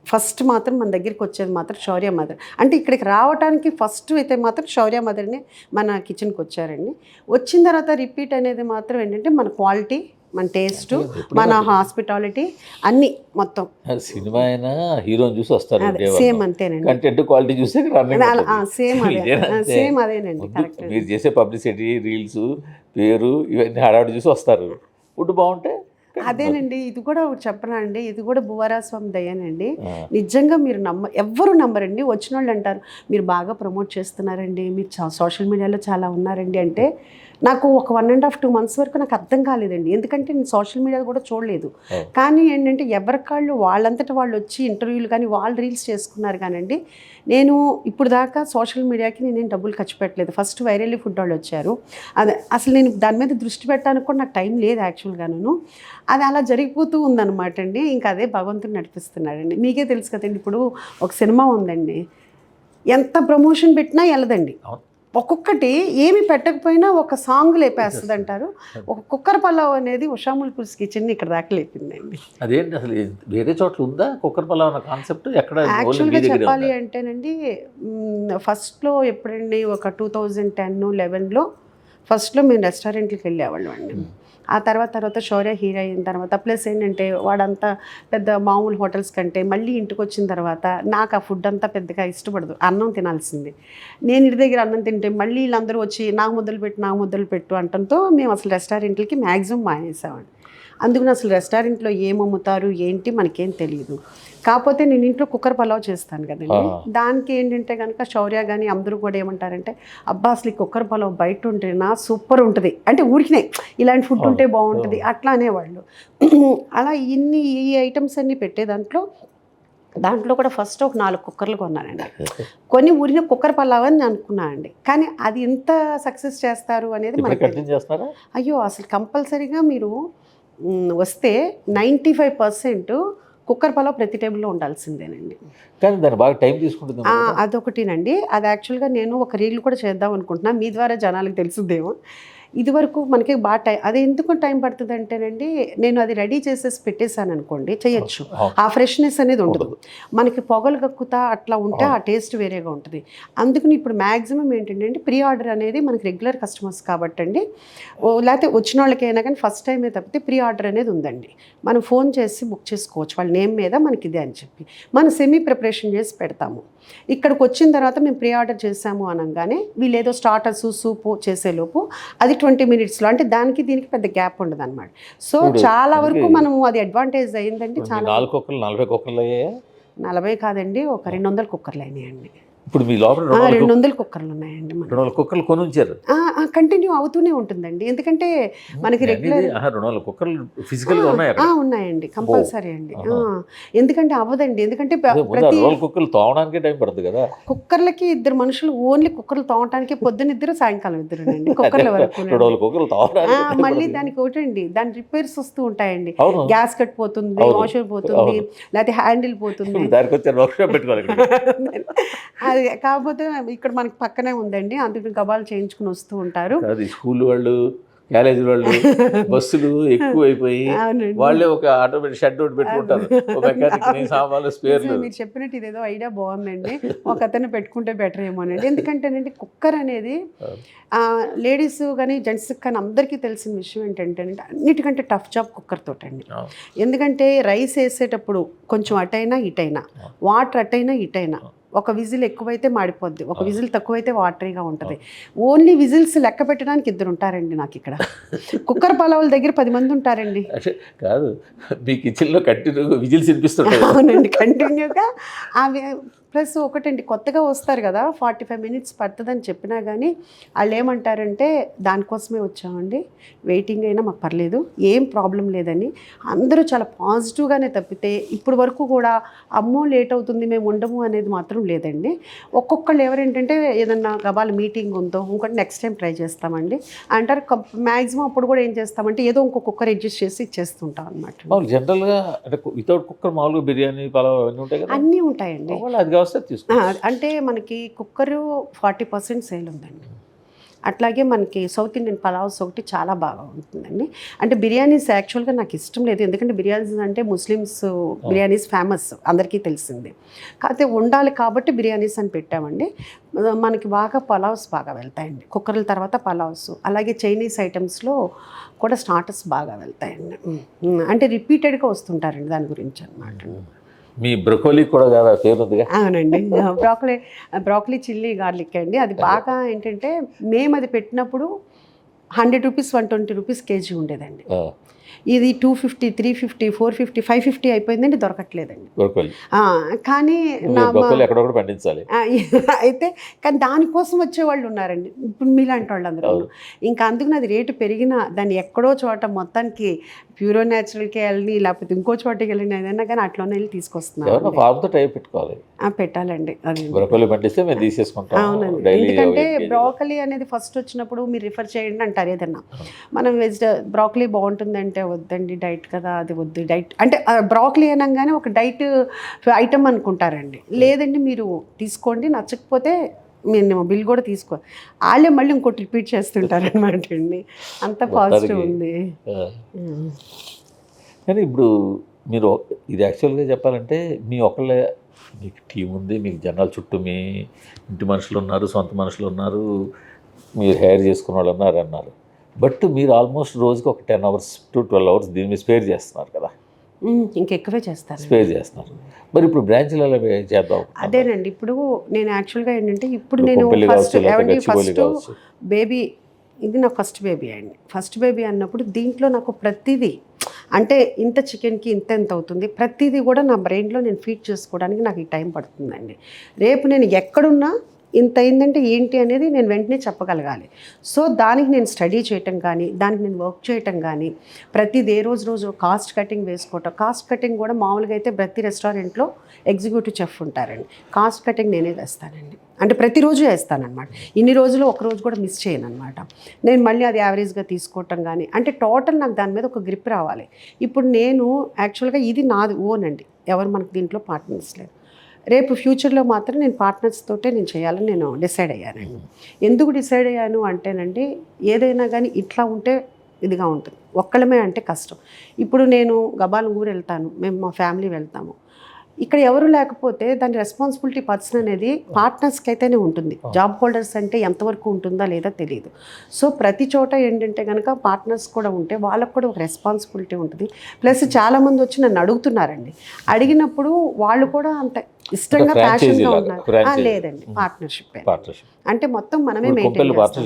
ఫస్ట్ మాత్రం మన దగ్గరికి వచ్చేది మాత్రం శౌర్య మదర్. అంటే ఇక్కడికి రావడానికి ఫస్ట్ అయితే మాత్రం శౌర్య మదర్ని మన కిచెన్కి వచ్చారండి. వచ్చిన తర్వాత రిపీట్ అనేది మాత్రం ఏంటంటే మన క్వాలిటీ, మన టేస్ట్, మన హాస్పిటాలిటీ అన్నీ మొత్తం. సినిమా అయినా హీరోని చూసి వస్తారు, సేమ్ అంతేనండి. కంటెంట్ క్వాలిటీ చూస్తే సేమ్ అదేనండి. కరెక్ట్. మీరు చేసే పబ్లిసిటీ, రీల్స్, పేరు ఇవన్నీ హడావిడి చూసి వస్తారు. ఫుడ్ బాగుంటే అదేనండి. ఇది కూడా ఒకటి చెప్పనా అండి, ఇది కూడా భువరాస్వామి దయ్యానండి. నిజంగా మీరు ఎవ్వరు నమ్మరండి. వచ్చిన వాళ్ళు అంటారు మీరు బాగా ప్రమోట్ చేస్తున్నారండి, మీరు సోషల్ మీడియాలో చాలా ఉన్నారండి అంటే నాకు ఒక 1.5 2 months వరకు నాకు అర్థం కాలేదండి. ఎందుకంటే నేను సోషల్ మీడియా కూడా చూడలేదు. కానీ ఏంటంటే ఎవరికాళ్ళు వాళ్ళంతటా వాళ్ళు వచ్చి ఇంటర్వ్యూలు కానీ వాళ్ళు రీల్స్ చేసుకున్నారు కానండి. నేను ఇప్పుడు దాకా సోషల్ మీడియాకి నేనేం డబ్బులు ఖర్చు పెట్టలేదు. ఫస్ట్ వైరల్లీ ఫుడ్ వాళ్ళు వచ్చారు. అది అసలు నేను దాని మీద దృష్టి పెట్టడానికి కూడా నాకు టైం లేదు యాక్చువల్గాను. అది అలా జరిగిపోతూ ఉందన్నమాట అండి. ఇంకా అదే భగవంతుడు నడిపిస్తున్నాడండి. మీకే తెలుసు కదండి, ఇప్పుడు ఒక సినిమా ఉందండి, ఎంత ప్రమోషన్ పెట్టినా వెళ్ళదండి. ఒక్కొక్కటి ఏమి పెట్టకపోయినా ఒక సాంగ్ లేపేస్తుంది అంటారు. ఒక కుక్కర్ పలావ్ అనేది ఉషా మాల్పూరి కిచెన్ ఇక్కడ దాకా లేపిందండి. అదేంటి అసలు వేరే చోట్ల ఉందా కుక్కర్ పలావ్ అన్న కాన్సెప్ట్? ఎక్కడ యాక్చువల్గా చెప్పాలి అంటేనండి, ఫస్ట్లో ఎప్పుడండి ఒక 2010-11లో ఫస్ట్లో మేము రెస్టారెంట్కి వెళ్ళేవాళ్ళం అండి. ఆ తర్వాత శౌర్య హీరో అయిన తర్వాత ప్లస్ ఏంటంటే వాడంతా పెద్ద మామూలు హోటల్స్ కంటే మళ్ళీ ఇంటికి వచ్చిన తర్వాత నాకు ఆ ఫుడ్ అంతా పెద్దగా ఇష్టపడదు, అన్నం తినాల్సింది. నేను ఇంటి దగ్గర అన్నం తింటే మళ్ళీ వీళ్ళందరూ వచ్చి నాకు ముద్దలు పెట్టు అంటంతో మేము అసలు రెస్టారెంట్లకి మ్యాక్సిమం మానేసామండి. అందుకని అసలు రెస్టారెంట్లో ఏం అమ్ముతారు ఏంటి మనకేం తెలియదు. కాకపోతే నేను ఇంట్లో కుక్కర్ పలావ్ చేస్తాను కదండి, దానికి ఏంటంటే కనుక శౌర్య కానీ అందరూ కూడా ఏమంటారంటే అబ్బా అసలు ఈ కుక్కర్ పలావ్ బయట ఉంటేనా సూపర్ ఉంటుంది, అంటే ఊరికినే ఇలాంటి ఫుడ్ ఉంటే బాగుంటుంది అట్లా అనేవాళ్ళు. అలా ఈ ఐటమ్స్ అన్నీ పెట్టే దాంట్లో కూడా ఫస్ట్ ఒక 4 కుక్కర్లు కొన్నానండి. కొన్ని ఊరిన కుక్కర్ పలావ్ అని అనుకున్నాను అండి. కానీ అది ఎంత సక్సెస్ చేస్తారు అనేది మనకి అయ్యో అసలు కంపల్సరీగా మీరు వస్తే 95% కుక్కర్ పలావ్ ప్రతి టేబుల్లో ఉండాల్సిందేనండి. కానీ దాన్ని బాగా టైం తీసుకుంటుంది. అదొకటినండి. అది యాక్చువల్గా నేను ఒక రీల్ కూడా చేద్దాం అనుకుంటున్నా, మీ ద్వారా జనాలకు తెలుసుదేమో. ఇదివరకు మనకి బాగా అది ఎందుకు టైం పడుతుంది అంటేనండి, నేను అది రెడీ చేసేసి పెట్టేశాను అనుకోండి చేయొచ్చు, ఆ ఫ్రెష్నెస్ అనేది ఉండదు. మనకి పొగలు కక్కుతా అట్లా ఉంటే ఆ టేస్ట్ వేరేగా ఉంటుంది. అందుకని ఇప్పుడు మ్యాక్సిమం ఏంటంటే ప్రీ ఆర్డర్ అనేది మనకి రెగ్యులర్ కస్టమర్స్ కాబట్టి అండి, లేకపోతే వచ్చిన వాళ్ళకైనా కానీ ఫస్ట్ టైమే తప్పితే ప్రీ ఆర్డర్ అనేది ఉందండి. మనం ఫోన్ చేసి బుక్ చేసుకోవచ్చు వాళ్ళ నేమ్ మీద మనకి ఇదే అని చెప్పి మనం సెమీ ప్రిపరేషన్ చేసి పెడతాము. ఇక్కడికి వచ్చిన తర్వాత మేము ప్రీ ఆర్డర్ చేసాము అనగానే వీళ్ళు ఏదో స్టార్టర్స్ సూపు చేసేలోపు అది 20 minutesలో, అంటే దానికి దీనికి పెద్ద గ్యాప్ ఉండదు అనమాట. సో చాలా వరకు మనం అది అడ్వాంటేజ్ అయిందండి. చాలా 40 కుక్కర్లు 40 కాదండి, ఒక 200 కుక్కర్లు అయినాయండి. ఇప్పుడు మీ లోపల 200 కుక్కర్లు ఉన్నాయండి. 200 కుక్కర్లు కొని ఉంచారు. కంటిన్యూ అవుతూనే ఉంటుందండి, ఎందుకంటే మనకి రెగ్యులర్ 200 కుక్కర్లు ఫిజికల్గా ఉన్నాయండి కంపల్సరీ అండి. ఎందుకంటే అవ్వదండి, ఎందుకంటే కుక్కర్లు తోమడానికి టైం పడుతుంది కదా. కుక్కర్లకి 2 మనుషులు ఓన్లీ కుక్కర్లు తోమటానికి పొద్దున 2 సాయంకాలం 2 అండి కుక్కర్ల వరకు. మళ్ళీ దానికి ఒకటండి, దాని రిపేర్స్ వస్తూ ఉంటాయండి. గ్యాస్ కట్ పోతుంది, వాషర్ పోతుంది, లేకపోతే హ్యాండిల్ పోతుంది. అది కాకపోతే ఇక్కడ మనకి పక్కనే ఉందండి, అందుకని గబాలు చేయించుకుని వస్తూ ఉంటారు. స్కూల్ వాళ్ళు కాలేజీ వాళ్ళు బస్సులు ఎక్కువైపోయి అవునండి. వాళ్ళే ఒక ఆటోమేటిక్ షెడ్ ఒకటి పెట్టుకుంటారు, ఒక మెకానిక్ సామాన్లు స్పేర్లు. మీరు చెప్పినట్టు ఇదేదో ఐడియా బాగుందండి, ఒక అతను పెట్టుకుంటే బెటర్ ఏమోనండి. ఎందుకంటేనండి కుక్కర్ అనేది లేడీస్ కానీ జెంట్స్కి కానీ అందరికీ తెలిసిన విషయం ఏంటంటే అన్నిటికంటే టఫ్ జాబ్ కుక్కర్ తోటండి. ఎందుకంటే రైస్ వేసేటప్పుడు కొంచెం అటైనా ఇటైనా, వాటర్ అటైనా ఇటైనా, ఒక విజిల్ ఎక్కువైతే మాడిపోద్ది, ఒక విజిల్ తక్కువైతే వాటరీగా ఉంటుంది. ఓన్లీ విజిల్స్ లెక్క పెట్టడానికి 2 ఉంటారండి నాకు ఇక్కడ. కుక్కర్ పలావుల దగ్గర 10 మంది ఉంటారండి. కాదు, మీ కిచెన్లో కంటిన్యూగా విజిల్స్ వినిపిస్తుంటాయి. అవునండి, కంటిన్యూగా. అవి ప్లస్ ఒకటండి, కొత్తగా వస్తారు కదా, 45 మినిట్స్ పడుతుందని చెప్పినా కానీ వాళ్ళు ఏమంటారంటే దానికోసమే వచ్చామండి, వెయిటింగ్ అయినా మాకు పర్లేదు, ఏం ప్రాబ్లం లేదని అందరూ చాలా పాజిటివ్గానే తప్పితే ఇప్పుడు వరకు కూడా అమ్మో లేట్ అవుతుంది మేము ఉండము అనేది మాత్రం లేదండి. ఒక్కొక్కళ్ళు ఎవరేంటంటే ఏదన్నా గబాల మీటింగ్ ఉందో ఇంకోటి నెక్స్ట్ టైం ట్రై చేస్తామండి అంటారు. మ్యాక్సిమం అప్పుడు కూడా ఏం చేస్తామంటే ఏదో ఇంకో కుక్కర్ అడ్జస్ట్ చేసి ఇచ్చేస్తుంటాం అనమాట. జనరల్గా అంటే వితౌట్ కుక్కర్ మామూలుగా బిర్యానీ పలావ్ అవన్నీ ఉంటాయి కదా, అన్నీ ఉంటాయండి. అది వస్తే తీసుకో. అంటే మనకి కుక్కరు 40% సేల్ ఉందండి. అట్లాగే మనకి సౌత్ ఇండియన్ పలావ్స్ ఒకటి చాలా బాగా ఉంటుందండి. అంటే బిర్యానీస్ యాక్చువల్గా నాకు ఇష్టం లేదు, ఎందుకంటే బిర్యానీస్ అంటే ముస్లిమ్స్ బిర్యానీస్ ఫేమస్ అందరికీ తెలిసింది. కాకపోతే ఉండాలి కాబట్టి బిర్యానీస్ అని పెట్టామండి. మనకి బాగా పలావ్స్ బాగా వెళ్తాయండి, కుక్కర్ల తర్వాత పలావ్స్. అలాగే చైనీస్ ఐటమ్స్లో కూడా స్టార్టర్స్ బాగా వెళ్తాయండి. అంటే రిపీటెడ్గా వస్తుంటారండి దాని గురించి అనమాట. మీ బ్రొకోలీ కూడా కదా పేరు ఉందిగా. అవునండి, బ్రాకలీ చిల్లీ గార్లిక్ అండి. అది బాగా ఏంటంటే మేము అది పెట్టినప్పుడు 100 రూపీస్ 120 రూపీస్ కేజీ ఉండేదండి. ఇది 250, 350, 450, 550 అయిపోయిందండి, దొరకట్లేదండి. కానీ ఎక్కడొకటి పండించాలి అయితే కానీ దానికోసం వచ్చేవాళ్ళు ఉన్నారండి, ఇప్పుడు మీలాంటి వాళ్ళు అందరూ. ఇంకా అందుకని అది రేటు పెరిగినా దాన్ని ఎక్కడో చోట మొత్తానికి ప్యూరో న్యాచురల్కి వెళ్ళి లేకపోతే ఇంకో చోటకి వెళ్ళిన ఏదైనా కానీ అట్లోనే వెళ్ళి తీసుకొస్తున్నాను. పెట్టుకోవాలి, పెట్టాలండి. అది పండిస్తే మేము తీసేసుకుంటాం. అవునండి, ఎందుకంటే బ్రాకలీ అనేది ఫస్ట్ వచ్చినప్పుడు మీరు రిఫర్ చేయండి అంటారు ఏదన్నా. మనం బ్రాకలీ బాగుంటుందంటే వద్దండి డైట్ కదా, అది వద్దు డైట్ అంటే బ్రాకలీ అనగానే ఒక డైట్ ఐటమ్ అనుకుంటారండి. లేదండి మీరు తీసుకోండి, నచ్చకపోతే మేము బిల్ కూడా తీసుకో, వాళ్ళే మళ్ళీ ఇంకోటి రిపీట్ చేస్తుంటారు అనమాట అండి. అంత పాజిటివ్ ఉంది. కానీ ఇప్పుడు మీరు ఇది యాక్చువల్గా చెప్పాలంటే మీ ఒకళ్ళే, మీకు టీం ఉంది, మీకు జనాలు చుట్టూ మీ ఇంటి మనుషులు ఉన్నారు, సొంత మనుషులు ఉన్నారు, మీరు హైర్ చేసుకున్న వాళ్ళు అన్నారు. బట్ మీరు ఆల్మోస్ట్ రోజుకి ఒక 10 hours to 12 hours దీని మీద స్పేర్ చేస్తున్నారు కదా. ఇంకెక్కువే చేస్తారు, స్పేర్ చేస్తున్నారు. మరి ఇప్పుడు బ్రాంచ్లు ఎలా చేద్దాం? అదేనండి, ఇప్పుడు నేను యాక్చువల్గా ఏంటంటే ఇప్పుడు నేను ఫస్ట్ బేబీ, ఇది నా ఫస్ట్ బేబీ అండి. ఫస్ట్ బేబీ అన్నప్పుడు దీంట్లో నాకు ప్రతిదీ అంటే ఇంత చికెన్కి ఎంత అవుతుంది ప్రతిదీ కూడా నా బ్రెయిన్లో నేను ఫీడ్ చేసుకోవడానికి నాకు ఈ టైం పడుతుందండి. రేపు నేను ఎక్కడున్నా ఇంత అయిందంటే ఏంటి అనేది నేను వెంటనే చెప్పగలగాలి. సో దానికి నేను స్టడీ చేయటం కానీ, దానికి నేను వర్క్ చేయటం కానీ, ప్రతిది రోజు కాస్ట్ కటింగ్ వేసుకోవటం. కాస్ట్ కటింగ్ కూడా మామూలుగా అయితే ప్రతి రెస్టారెంట్లో ఎగ్జిక్యూటివ్ చెఫ్ ఉంటారండి, కాస్ట్ కటింగ్ నేనే వేస్తానండి. అంటే ప్రతిరోజు వేస్తానన్నమాట, ఇన్ని రోజులు ఒకరోజు కూడా మిస్ చేయను అనమాట. నేను మళ్ళీ అది యావరేజ్గా తీసుకోవటం కానీ, అంటే టోటల్ నాకు దాని మీద ఒక గ్రిప్ రావాలి. ఇప్పుడు నేను యాక్చువల్గా ఇది నాది ఓన్ అండి, ఎవరు మనకు దీంట్లో పార్ట్నర్స్ లేరు. రేపు ఫ్యూచర్లో మాత్రం నేను పార్ట్నర్స్ తోటే నేను చేయాలని నేను డిసైడ్ అయ్యానండి. ఎందుకు డిసైడ్ అయ్యాను అంటేనండి, ఏదైనా కానీ ఇట్లా ఉంటే ఇదిగా ఉంటుంది, ఒక్కళ్ళమే అంటే కష్టం. ఇప్పుడు నేను గబాల ఊరు వెళ్తాను, మేము మా ఫ్యామిలీ వెళ్తాము, ఇక్కడ ఎవరు లేకపోతే దాని రెస్పాన్సిబిలిటీ పర్సన్ అనేది పార్ట్నర్స్కి అయితేనే ఉంటుంది. జాబ్ హోల్డర్స్ అంటే ఎంతవరకు ఉంటుందా లేదా తెలియదు. సో ప్రతి చోట ఏంటంటే కనుక పార్ట్నర్స్ కూడా ఉంటే వాళ్ళకు కూడా ఒక రెస్పాన్సిబిలిటీ ఉంటుంది. ప్లస్ చాలామంది వచ్చి నన్ను అడుగుతున్నారండి, అడిగినప్పుడు వాళ్ళు కూడా అంత ఇష్టంగా ప్యాషన్గా ఉన్నారు. లేదండి, పార్ట్నర్షిప్ అంటే మొత్తం మనమే మెయింటైన్ చేస్తాం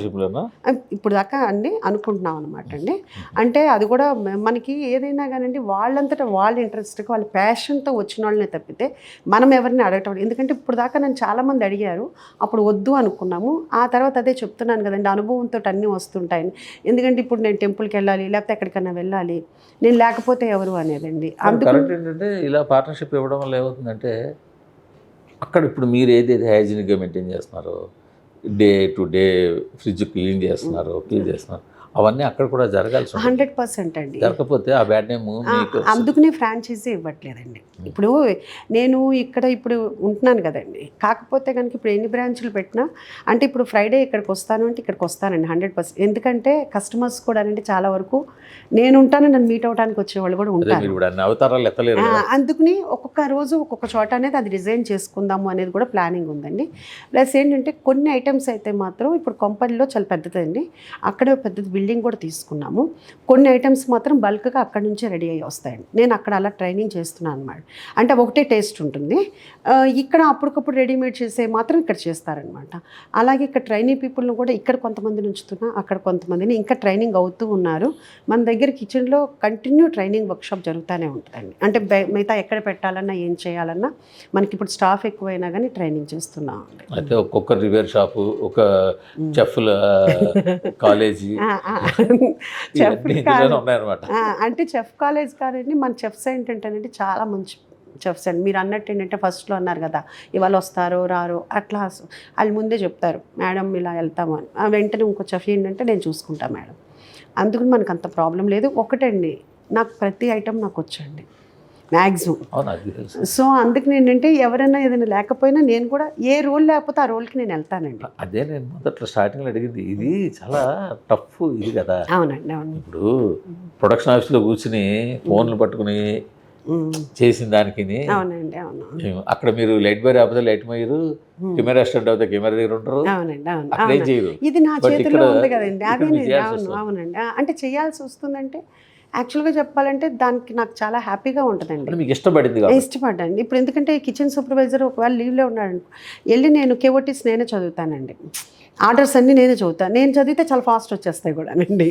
ఇప్పుడు దాకా అండి అనుకుంటున్నాం అనమాట అండి. అంటే అది కూడా మనకి ఏదైనా కానివ్వండి వాళ్ళంతటా వాళ్ళ ఇంట్రెస్ట్గా వాళ్ళ ప్యాషన్తో వచ్చిన వాళ్ళనే తప్పితే మనం ఎవరిని అడగటం. ఎందుకంటే ఇప్పుడు దాకా నన్ను చాలామంది అడిగారు, అప్పుడు వద్దు అనుకున్నాము. ఆ తర్వాత అదే చెప్తున్నాను కదండి, అనుభవంతో అన్నీ వస్తుంటాయని. ఎందుకంటే ఇప్పుడు నేను టెంపుల్కి వెళ్ళాలి లేకపోతే ఎక్కడికైనా వెళ్ళాలి, నేను లేకపోతే ఎవరు అనేదండి. అందుకు ఏంటంటే ఇలా పార్ట్నర్షిప్ ఇవ్వడం వల్ల ఏమవుతుందంటే అక్కడ ఇప్పుడు మీరు ఏదైతే హైజీనిక్గా మెయింటైన్ చేస్తున్నారో, day to day fridge clean చేస్తున్నారు. అవన్నీ అక్కడ కూడా జరగాల్సి ఉంటుంది. 100% అండి. జరగకపోతే ఆ బ్యాడ్ నేమ్ మీకు అందుకనే ఫ్రాంచైజీ ఇవ్వట్లేదండి. ఇప్పుడు నేను ఇప్పుడు ఉంటున్నాను కదండి, కాకపోతే కనుక ఇప్పుడు ఎన్ని బ్రాంచ్లు పెట్టినా అంటే ఇప్పుడు ఫ్రైడే ఇక్కడికి వస్తాను అంటే ఇక్కడికి వస్తానండి 100%. ఎందుకంటే కస్టమర్స్ కూడా అంటే చాలా వరకు నేను ఉంటాను, నన్ను మీట్ అవడానికి వచ్చేవాళ్ళు కూడా అదే ఉంటారు. మీరు ఇప్పుడు అన్ని అవతారాలు ఎత్తలేరు కదా. అందుకని ఒక్కొక్క రోజు ఒక్కొక్క చోట అనేది అది డిజైన్ చేసుకుందాము అనేది కూడా ప్లానింగ్ ఉందండి. ప్లస్ ఏంటంటే కొన్ని ఐటమ్స్ అయితే మాత్రం ఇప్పుడు కొంపల్లిలో చాలా పెద్దదండి, అక్కడే పెద్దది బిల్డింగ్ కూడా తీసుకున్నాము. కొన్ని ఐటమ్స్ మాత్రం బల్క్గా అక్కడ నుంచే రెడీ అయ్యి వస్తాయండి. నేను అక్కడ అలా ట్రైనింగ్ చేస్తున్నాను అనమాట. అంటే ఒకటే టేస్ట్ ఉంటుంది. ఇక్కడ అప్పటికప్పుడు రెడీమేడ్ చేసే మాత్రం ఇక్కడ చేస్తారనమాట. అలాగే ఇక్కడ ట్రైనింగ్ పీపుల్ని కూడా ఇక్కడ కొంతమందిని ఉంచుతున్నా, అక్కడ కొంతమందిని ఇంకా ట్రైనింగ్ అవుతూ ఉన్నారు. మన దగ్గర కిచెన్లో కంటిన్యూ ట్రైనింగ్ వర్క్షాప్ జరుగుతూనే ఉంటుందండి. అంటే మిగతా ఎక్కడ పెట్టాలన్నా ఏం చేయాలన్నా మనకి ఇప్పుడు స్టాఫ్ ఎక్కువైనా కానీ ట్రైనింగ్ చేస్తున్నాం. అయితే ఒక్కొక్క రివేర్ షాపు, ఒక చెఫ్ల కాలేజీ ఉన్నాయన్నమాట. అంటే చెఫ్ కాలేజ్ కాదండి, మన చెఫ్స్ ఏంటంటేనండి చాలా మంచి చెఫ్స్ అండి. మీరు అన్నట్టు ఏంటంటే ఫస్ట్లో అన్నారు కదా ఇవాళ వస్తారో రారో అట్లా వాళ్ళు ముందే చెప్తారు, మేడం ఇలా వెళ్తాము అని. వెంటనే ఇంకో చెఫ్ ఏంటంటే నేను చూసుకుంటా మేడం. అందుకని మనకు అంత ప్రాబ్లం లేదు. ఒకటండి, నాకు ప్రతి ఐటెం నాకు వచ్చండి మ్యాక్సిమం. సో అందుకని ఏంటంటే ఎవరైనా ఏదైనా లేకపోయినా నేను కూడా ఏ రోల్ లేకపోతే ఆ రోల్కి నేను వెళ్తానండి. అదే నేను మొదట్లో స్టార్టింగ్లో అడిగింది, ఇది చాలా టఫ్ ఇది కదా. అవునండి, అవును. ఇప్పుడు ప్రొడక్షన్ ఆఫీస్లో కూర్చుని ఫోన్లు పట్టుకుని చేసిన దానికి అవునండి, అవును. అక్కడ మీరు లైట్ బాయ్ రాకపోతే లైట్ బాయ్, కెమెరా స్టాండ్ అవుతే కెమెరా దగ్గర ఉంటారు. అవునండి, అవును. అక్కడ ఏం చేయరు. ఇది నా చేతిలో ఉంది కదండి, అదేనండి. అవును, అవునండి. అంటే చేయాల్సి వస్తుందంటే యాక్చువల్గా చెప్పాలంటే దానికి నాకు చాలా హ్యాపీగా ఉంటుందండి. మీకు ఇష్టపడింది? ఇష్టపడ్డాను. ఇప్పుడు ఎందుకంటే కిచెన్ సూపర్వైజర్ ఒకవేళ లీవ్లో ఉన్నాడు వెళ్ళి నేను కేఓటీస్ నేనే చదువుతానండి, ఆర్డర్స్ అన్నీ నేనే చదువుతాను. నేను చదివితే చాలా ఫాస్ట్ వచ్చేస్తాయి కూడా అండి.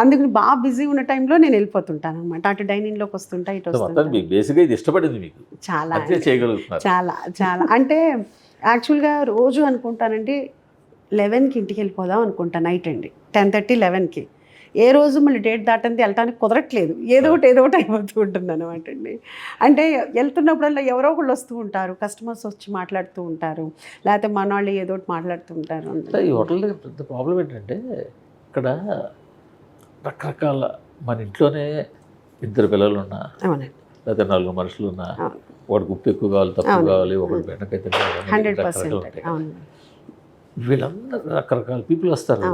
అందుకని బాగా బిజీ ఉన్న టైంలో నేను వెళ్ళిపోతుంటాను అనమాట. అటు డైనింగ్లోకి వస్తుంటా, ఇటు వస్తుంటా. బేసిక్గా ఇది ఇష్టపడింది మీకు? చాలా చేయగలుగుతున్నారు. చాలా చాలా అంటే యాక్చువల్గా రోజు అనుకుంటానండి 11కి ఇంటికి వెళ్ళిపోదాం అనుకుంటాను, నైట్ అండి 10:30, 11కి. ఏ రోజు మళ్ళీ డేట్ దాటంది వెళ్ళటానికి కుదరట్లేదు, ఏదో ఒకటి అయిపోతూ ఉంటుంది అనమాట అండి. అంటే వెళ్తున్నప్పుడల్లా ఎవరో ఒకళ్ళు వస్తూ ఉంటారు, కస్టమర్స్ వచ్చి మాట్లాడుతూ ఉంటారు, లేకపోతే మన వాళ్ళు ఏదో ఒకటి మాట్లాడుతూ ఉంటారు. ఈ హోటల్ దగ్గర పెద్ద ప్రాబ్లం ఏంటంటే ఇక్కడ రకరకాల, మన ఇంట్లోనే 2 పిల్లలు ఉన్నా, లేకపోతే 4 మనుషులు ఉన్నా, ఒకటికి ఉప్పు ఎక్కువ కావాలి, తక్కువ కావాలి, ఒకటి బెండకాయ తినాలి, 100%. వీళ్ళందరూ రకరకాల పీపుల్ వస్తారు.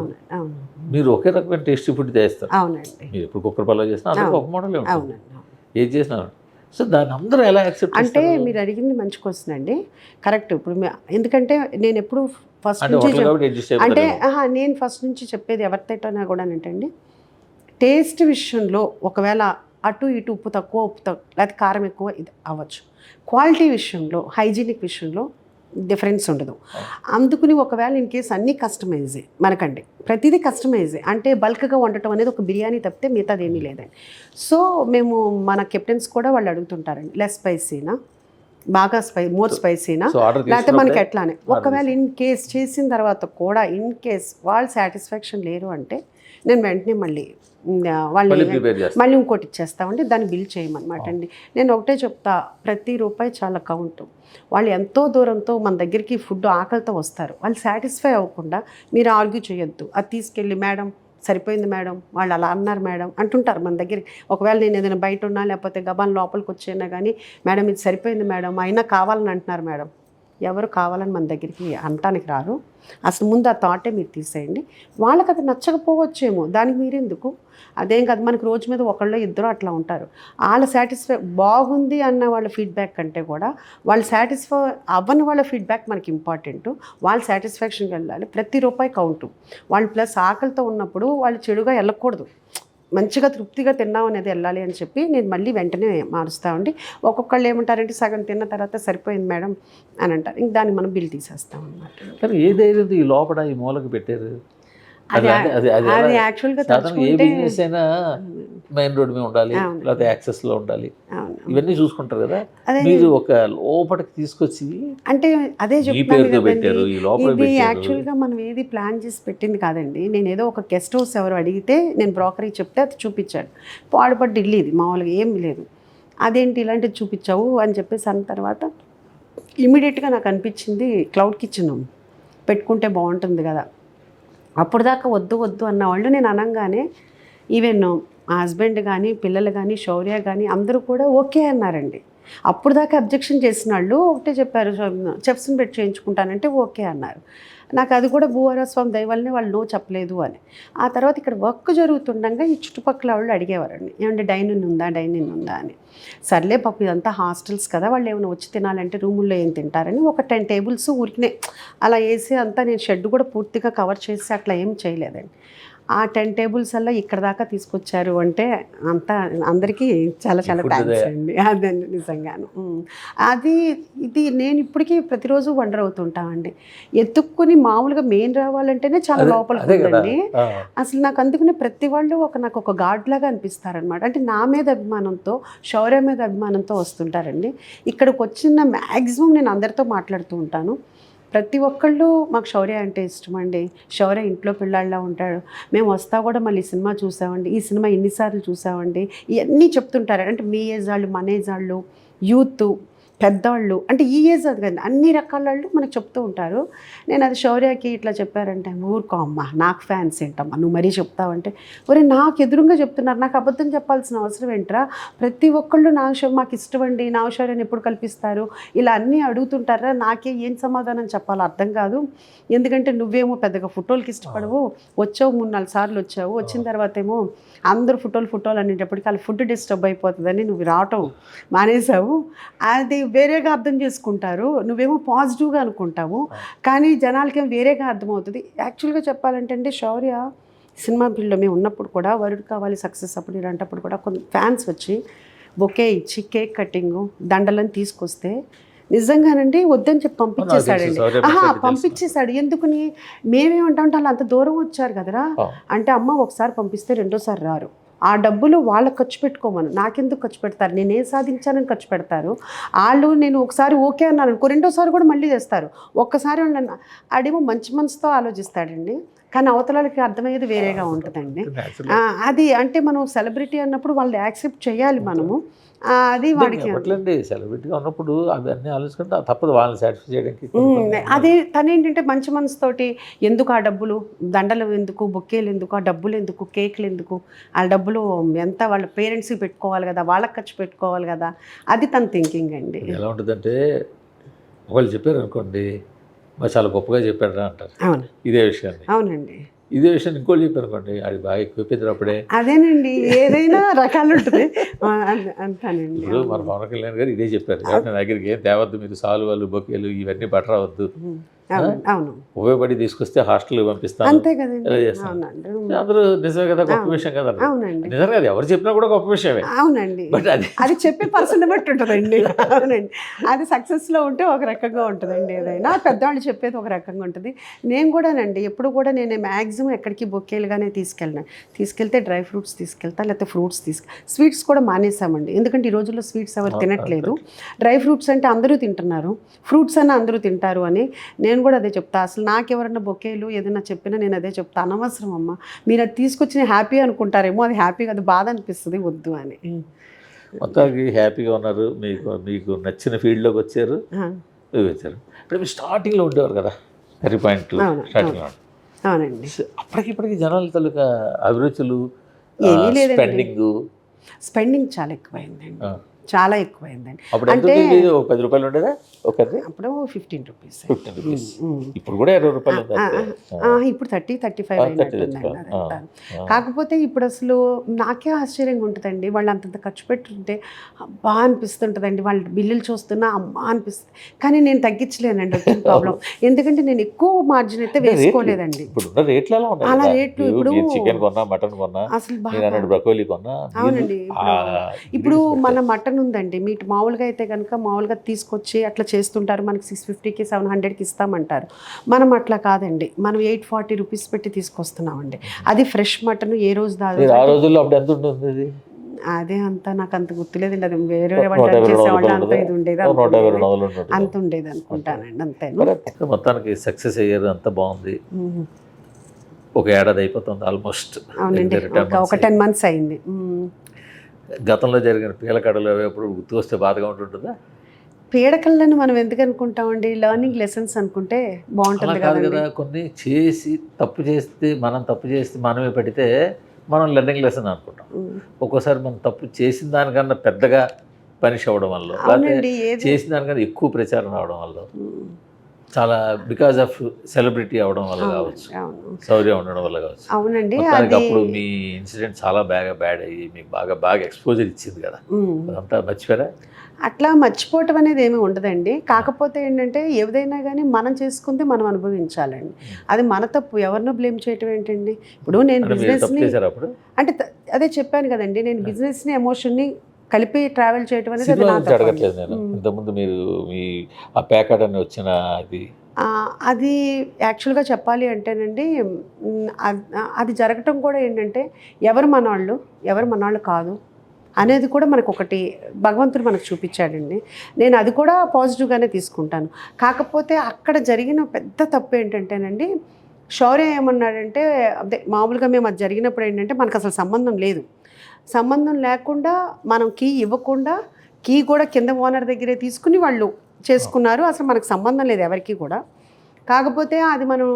మీరు ఒకే రకమైన టేస్టీ ఫుడ్ చేస్తారు. మీరు ఇప్పుడు కుక్కర్ పలావ్ చేసినా అందరికీ ఒక మోడలే ఉంటుంది, ఏది చేసినా. సో దాన్ని అందరూ ఎలా యాక్సెప్ట్ అంటే మీరు అడిగింది మంచి క్వశ్చన్ అండి, కరెక్ట్. ఇప్పుడు ఎందుకంటే నేను ఎప్పుడు ఫస్ట్ నుంచి అంటే నేను ఫస్ట్ నుంచి చెప్పేది ఎవరితోటైనా కూడా ఏంటండి, టేస్ట్ విషయంలో ఒకవేళ అటు ఇటు ఉప్పు తక్కువ లేకపోతే కారం ఎక్కువ ఇది అవ్వచ్చు. క్వాలిటీ విషయంలో, హైజీనిక్ విషయంలో డిఫరెన్స్ ఉండదు. అందుకుని ఒకవేళ ఇన్ కేసు అన్నీ కస్టమైజే మనకండి, ప్రతిదీ కస్టమైజే. అంటే బల్క్గా వండటం అనేది ఒక బిర్యానీ తప్పితే మిగతాది ఏమీ లేదండి. సో మేము మన కెప్టెన్స్ కూడా వాళ్ళు అడుగుతుంటారండి, లెస్ స్పైసీనా, బాగా మోర్ స్పైసీనా, లేకపోతే మనకి ఎట్లానే. ఒకవేళ ఇన్ కేస్ చేసిన తర్వాత కూడా ఇన్ కేస్ వాళ్ళు సాటిస్ఫాక్షన్ లేరు అంటే నేను వెంటనే మళ్ళీ మళ్ళీ ఇంకోటి ఇచ్చేస్తామండి, దాన్ని బిల్ చేయమన్నమాట అండి. నేను ఒకటే చెప్తా, ప్రతి రూపాయి చాలా కౌంట్. వాళ్ళు ఎంతో దూరంతో మన దగ్గరికి ఫుడ్ ఆకలితో వస్తారు, వాళ్ళు సాటిస్ఫై అవ్వకుండా మీరు ఆర్గ్యూ చేయొద్దు. అది తీసుకెళ్ళి మేడం సరిపోయింది మేడం, వాళ్ళు అలా అన్నారు మేడం అంటుంటారు మన దగ్గరికి. ఒకవేళ నేను ఏదైనా బయట ఉన్నా లేకపోతే గబాన్ లోపలికి వచ్చేనా కానీ మేడం ఇది సరిపోయింది మేడం, అయినా కావాలని అంటున్నారు మేడం. ఎవరు కావాలని మన దగ్గరికి అనటానికి రారు. అసలు ముందు ఆ థాటే మీరు తీసేయండి. వాళ్ళకి అది నచ్చకపోవచ్చేమో, దానికి మీరెందుకు, అదేం కాదు. మనకు రోజు మీద ఒకళ్ళు ఇద్దరు అట్లా ఉంటారు. వాళ్ళ సాటిస్ఫై బాగుంది అన్న వాళ్ళ ఫీడ్బ్యాక్ కంటే కూడా వాళ్ళు సాటిస్ఫై అవ్వని వాళ్ళ ఫీడ్బ్యాక్ మనకి ఇంపార్టెంట్. వాళ్ళ సాటిస్ఫాక్షన్కి వెళ్ళాలి, ప్రతి రూపాయి కౌంటు. వాళ్ళు ప్లస్ ఆకలితో ఉన్నప్పుడు వాళ్ళు చెడుగా వెళ్ళకూడదు, మంచిగా తృప్తిగా తిన్నాం అనేది వెళ్ళాలి అని చెప్పి నేను మళ్ళీ వెంటనే మారుస్తామండి. ఒక్కొక్కళ్ళు ఏమంటారంటే సగం తిన్న తర్వాత సరిపోయింది మేడం అని అంటారు, ఇంక దాన్ని మనం బిల్ తీసేస్తాం అన్నమాట. కానీ ఏదైతే ఈ లోపల ఈ మూలకి పెట్టారు, అది యాక్చువల్గా ఏ బిజినెస్ అయినా మెయిన్ రోడ్ మీద ఉండాలి, లేకపోతే యాక్సెస్లో ఉండాలి, ఇవన్నీ చూసుకుంటారు కదా. మీరు ఒక లోపలికి తీసుకొచ్చి అంటే అదే చెప్తాను, ఇది యాక్చువల్గా మనం ఏది ప్లాన్ చేసి పెట్టింది కాదండి. నేను ఏదో ఒక గెస్ట్ హౌస్ ఎవరు అడిగితే నేను బ్రోకరీ చెప్తే అది చూపించాడు, పాడుపడి ఢిల్లీ, ఇది మామూలుగా ఏం లేదు, అదేంటి ఇలాంటివి చూపించావు అని చెప్పేసి అన్న తర్వాత ఇమీడియట్గా నాకు అనిపించింది క్లౌడ్ కిచెన్ పెట్టుకుంటే బాగుంటుంది కదా. అప్పుడు దాకా వద్దు వద్దు అన్నవాళ్ళు నేను అనగానే ఈవెన్ మా హస్బెండ్ కానీ పిల్లలు కానీ శౌర్య కానీ అందరూ కూడా ఓకే అన్నారండి. అప్పుడు దాకా అబ్జెక్షన్ చేసిన వాళ్ళు ఒకటే చెప్పారు, చెఫ్స్ని పెట్టి చేయించుకుంటానంటే ఓకే అన్నారు. నాకు అది కూడా భూవరస్వామి దయ వల్లనే వాళ్ళు నో చెప్పలేదు అని. ఆ తర్వాత ఇక్కడ వర్క్ జరుగుతుండగా ఈ చుట్టుపక్కల వాళ్ళు అడిగేవారండి, ఏమంటే డైనింగ్ ఉందా అని. సర్లే పాప ఇదంతా హాస్టల్స్ కదా, వాళ్ళు ఏమైనా వచ్చి తినాలంటే రూముల్లో ఏం తింటారని ఒక 10 టేబుల్స్ ఊరికినే అలా వేసి అంతా నేను షెడ్ కూడా పూర్తిగా కవర్ చేసి అట్లా ఏం చేయలేదండి. ఆ 10 టేబుల్స్ అలా ఇక్కడ దాకా తీసుకొచ్చారు అంటే అంతా అందరికీ చాలా చాలా థ్యాంక్స్ అండి. అదండి నిజంగాను. ఇది నేను ఇప్పటికీ ప్రతిరోజు వండర్ అవుతుంటామండి. ఎత్తుక్కుని మామూలుగా మెయిన్ రావాలంటేనే చాలా లోపలికి ఉందండి. అసలు నాకు అందుకనే ప్రతి వాళ్ళు నాకు ఒక గాడ్ లాగా అనిపిస్తారనమాట. అంటే నా మీద అభిమానంతో, శౌర్య మీద అభిమానంతో వస్తుంటారండి. ఇక్కడికి వచ్చిన మ్యాక్సిమం నేను అందరితో మాట్లాడుతూ ఉంటాను. ప్రతి ఒక్కళ్ళు మాకు శౌర్య అంటే ఇష్టం అండి, శౌర్య ఇంట్లో పిల్లాడిలా ఉంటాడు, మేము వస్తా కూడా మళ్ళీ సినిమా చూసామండి, ఈ సినిమా ఎన్నిసార్లు చూసామండి, ఇవన్నీ చెప్తుంటారు. అంటే మీ ఏజ్ వాళ్ళు, మన ఏజ్ వాళ్ళు, యూత్, పెద్దవాళ్ళు, అంటే ఈ ఏజ్ అది కదా, అన్ని రకాల వాళ్ళు మనకు చెప్తూ ఉంటారు. నేను అది శౌర్యకి ఇట్లా చెప్పారంటే, ఊరుకో అమ్మా నాకు ఫ్యాన్స్ ఏంటమ్మా నువ్వు మరీ చెప్తావంటే, ఒరే నాకు ఎదురుగా చెప్తున్నారు, నాకు అబద్ధం చెప్పాల్సిన అవసరం ఏంట్రా, ప్రతి ఒక్కళ్ళు మాకు ఇష్టమండి, నా శౌర్యని ఎప్పుడు కల్పిస్తారు, ఇలా అన్నీ అడుగుతుంటారా, నాకే ఏం సమాధానం చెప్పాలో అర్థం కాదు. ఎందుకంటే నువ్వేమో పెద్దగా ఫోటోలకి ఇష్టపడవు, వచ్చావు 3-4 సార్లు వచ్చావు, వచ్చిన తర్వాత ఏమో అందరూ ఫోటోలు అనేటప్పటికి వాళ్ళ ఫుడ్ డిస్టర్బ్ అయిపోతుందని నువ్వు రావటం మానేసావు, అది వేరేగా అర్థం చేసుకుంటారు, నువ్వేమో పాజిటివ్గా అనుకుంటావు, కానీ జనాలకేమో వేరేగా అర్థమవుతుంది. యాక్చువల్గా చెప్పాలంటే అండి, శౌర్య సినిమా ఫీల్డ్లో మేము ఉన్నప్పుడు కూడా వరుడు కావాలి సక్సెస్ అప్పుడు ఇలాంటప్పుడు కూడా కొంత ఫ్యాన్స్ వచ్చి బొకే ఇచ్చి కేక్ కటింగు దండలని తీసుకొస్తే నిజంగానండి వద్దని చెప్పి పంపించేశాడండి. పంపించేశాడు. ఎందుకని మేమేమంటామంటే వాళ్ళు అంత దూరం వచ్చారు కదరా అంటే, అమ్మ ఒకసారి పంపిస్తే రెండోసారి రారు, ఆ డబ్బులు వాళ్ళకి ఖర్చు పెట్టుకోమను, నాకెందుకు ఖర్చు పెడతారు, నేను ఏం సాధించానని ఖర్చు పెడతారు వాళ్ళు. నేను ఒకసారి ఓకే అన్నాను అనుకో, రెండోసారి కూడా మళ్ళీ చేస్తారు. ఒక్కసారి వాళ్ళని ఆడేమో మంచి మనసుతో ఆలోచిస్తాడండి, కానీ అవతలకి అర్థమయ్యేది వేరేగా ఉంటుందండి. అది అంటే మనం సెలబ్రిటీ అన్నప్పుడు వాళ్ళు యాక్సెప్ట్ చేయాలి మనము. అది వాడికి సెలబ్రిటీగా ఉన్నప్పుడు అవన్నీ ఆలోచించుకుంటే తప్పదు వాళ్ళని సాటిస్ఫై చేయడానికి. అదే తనేంటంటే మంచి మనసుతోటి, ఎందుకు ఆ డబ్బులు, దండలు ఎందుకు, బొక్కేలు ఎందుకు, ఆ డబ్బులు ఎందుకు, కేకులు ఎందుకు, ఆ డబ్బులు ఎంత వాళ్ళ పేరెంట్స్కి పెట్టుకోవాలి కదా, వాళ్ళకి ఖర్చు పెట్టుకోవాలి కదా, అది తన థింకింగ్ అండి. ఎలా ఉంటుందంటే ఒకళ్ళు చెప్పారు అనుకోండి, మరి చాలా గొప్పగా చెప్పారు అంటారు. అవును, ఇదే విషయాన్ని. అవునండి, ఇదే విషయం ఇంకోటి చెప్పారు అనుకోండి, అది బాగా ఎక్కువ అప్పుడే. అదేనండి, ఏదైనా రకాలు ఉంటుంది అంతానండి. ఇప్పుడు మన పవన్ కళ్యాణ్ గారు ఇదే చెప్పారు, నా దగ్గరికి ఏం తేవద్దు మీరు, సాల్వాలు బొకేలు ఇవన్నీ బట్టర్ అవద్దు, అవును ఉపయోగపడి తీసుకొస్తే హాస్టల్కి పంపిస్తాను, అంతే కదండి. అందరూ నిజమే కదా, గొప్ప విషయం కదా. అవునండి, నిజం కదా, ఎవరు చెప్పినా కూడా గొప్ప విషయమే. అవునండి, బట్ అది చెప్పే పర్సన్ బట్టి ఉంటుందండి. అవునండి, అది సక్సెస్లో ఉంటే ఒక రకంగా ఉంటుందండి, ఏదైనా పెద్దవాళ్ళు చెప్పేది ఒక రకంగా ఉంటుంది. నేను కూడానండి ఎప్పుడు కూడా నేను మ్యాక్సిమం ఎక్కడికి బొకేలుగానే తీసుకెళ్తే డ్రై ఫ్రూట్స్ తీసుకెళ్తా, లేకపోతే ఫ్రూట్స్ స్వీట్స్ కూడా మానేసామండి, ఎందుకంటే ఈ రోజుల్లో స్వీట్స్ ఎవరు తినట్లేదు. డ్రై ఫ్రూట్స్ అంటే అందరూ తింటున్నారు, ఫ్రూట్స్ అన్న అందరూ తింటారు అని నేను కూడా అదే చెప్తా. అసలు నాకు ఎవరన్నా బొకేలు ఏదైనా చెప్పినా నేను అదే చెప్తా, అనవసరం అమ్మ, మీరు అది తీసుకొచ్చి హ్యాపీ అనుకుంటారేమో, అది హ్యాపీ కదా, బాధ అనిపిస్తుంది, వద్దు అని. మొత్తానికి హ్యాపీగా ఉన్నారు, మీకు నచ్చిన ఫీల్డ్లోకి వచ్చారు. ఇప్పుడు మీరు స్టార్టింగ్లో ఉండేవారు కదా, కర్రీ పాయింట్ స్టార్టింగ్లో. అవునండి, అప్పటికిప్పటికి జనాల తాలూకా అభిరుచులు, స్పెండింగ్ చాలా ఎక్కువైందండి, చాలా ఎక్కువైందండి. అంటే 10 రూపాయలు ఉండేదా ఒకటి, అప్పుడు 15 రూపీస్. ఇప్పుడు కూడా 20 రూపాయలు, ఇప్పుడు 30-35 అయినట్టుందండి. కాకపోతే ఇప్పుడు అసలు నాకే ఆశ్చర్యంగా ఉంటుందండి, వాళ్ళు అంతంత ఖర్చు పెట్టుంటే అబ్బా అనిపిస్తుంటుందండి, వాళ్ళ బిల్లులు చూస్తున్నా అమ్మా అనిపిస్తుంది, కానీ నేను తగ్గించలేనండి, వచ్చిన ప్రాబ్లం. ఎందుకంటే నేను ఎక్కువ మార్జిన్ అయితే వేసుకోలేదండి. అలా రేట్లు ఇప్పుడు చికెన్ కొన్నా, మటన్ కొన్నా, అసలు బ్రకోలీ కొన్నా. అవునండి, ఇప్పుడు మన మటన్ ఉందండి, మీట్ మామూలుగా అయితే కనుక మామూలుగా తీసుకొచ్చి అట్లా చేస్తుంటారు, మనకి 650కి 700కి ఇస్తామంటారు. మనం అట్లా కాదండి, మనం 840 రూపీస్ పెట్టి తీసుకొస్తున్నామండి, అది ఫ్రెష్ మటన్ ఏ రోజు అదే అంతా నాకు అంత గుర్తులేదండి, అది వేరే వాళ్ళు చేసేవాళ్ళు అంత ఇది ఉండేది, అంత ఉండేది అనుకుంటానండి, అంతే. మొత్తానికి సక్సెస్ అయ్యారు, అంత బాగుంది. ఒక ఏడాది అయిపోతుంది ఆల్మోస్ట్. అవునండి, ఒక 10 months అయింది. గతంలో జరిగిన పీలకడలు అవి ఎప్పుడు గుర్తు వస్తే బాధగా ఉంటుంటుందా? పీడకలను మనం ఎందుకు అనుకుంటామండి, లెర్నింగ్ లెసన్స్ అనుకుంటే అలా బాగుంటుంది కాదు కదండి. కదా, కొన్ని చేసి తప్పు చేస్తే మనమే పెడితే మనం లెర్నింగ్ లెసన్ అనుకుంటాం. ఉమ్. ఒక్కోసారి మనం తప్పు చేసిన దానికన్నా పెద్దగా పనిష్ అవ్వడం వల్ల, లేకపోతే అవునండి, ఏది చేసిన దానికన్నా ఎక్కువ ప్రచారం రావడం వల్ల, ఉమ్. చాలా బికాజ్ ఆఫ్ సెలబ్రిటీ అవడం వల్ల అవునండి, కావచ్చు, అవును, శౌర్యం ఉండడం వల్ల కావచ్చు. అవునండి. మొత్తానికి అది అప్పుడు మీ ఇన్సిడెంట్ చాలా బాగా బ్యాడ్ అయ్యి మీకు బాగా ఎక్స్పోజర్ ఇచ్చింది కదా, ఉమ్. అదంతా మర్చిపోయారా? అట్లా మర్చిపోవటం అనేది ఏమీ ఉండదండి. కాకపోతే ఏంటంటే ఏదైనా కానీ మనం చేసుకుంటే మనం అనుభవించాలండి. అది మన తప్పు, ఎవరినో బ్లేమ్ చేయటం ఏంటండి. ఇప్పుడు నేను అంటే మీరు తప్పు బిజినెస్ని చేశారు అప్పుడు? అంటే అదే చెప్పాను కదండి, నేను బిజినెస్ని ఎమోషన్ని కలిపి ట్రావెల్ చేయటం అనేది అది సినిమా నా గురించి తప్పు అండి. అడగట్లేదు నేను. ఇంతకుముందు మీరు మీ ఆ ప్యాకెట్ అని వచ్చిన అది అది యాక్చువల్గా చెప్పాలి అంటేనండి, అది జరగటం కూడా ఏంటంటే ఎవరు మనవాళ్ళు ఎవరు మనవాళ్ళు కాదు అనేది కూడా మనకు ఒకటి భగవంతుడు మనకు చూపించాడండి. నేను అది కూడా పాజిటివ్గానే తీసుకుంటాను. కాకపోతే అక్కడ జరిగిన పెద్ద తప్పు ఏంటంటేనండి, శౌర్య ఏమన్నాడంటే, అదే మామూలుగా మేము అది జరిగినప్పుడు ఏంటంటే మనకు అసలు సంబంధం లేదు. సంబంధం లేకుండా మనం కీ ఇవ్వకుండా, కీ కూడా కింద ఓనర్ దగ్గరే తీసుకుని వాళ్ళు చేసుకున్నారు. అసలు మనకు సంబంధం లేదు ఎవరికి కూడా. కాకపోతే అది మనం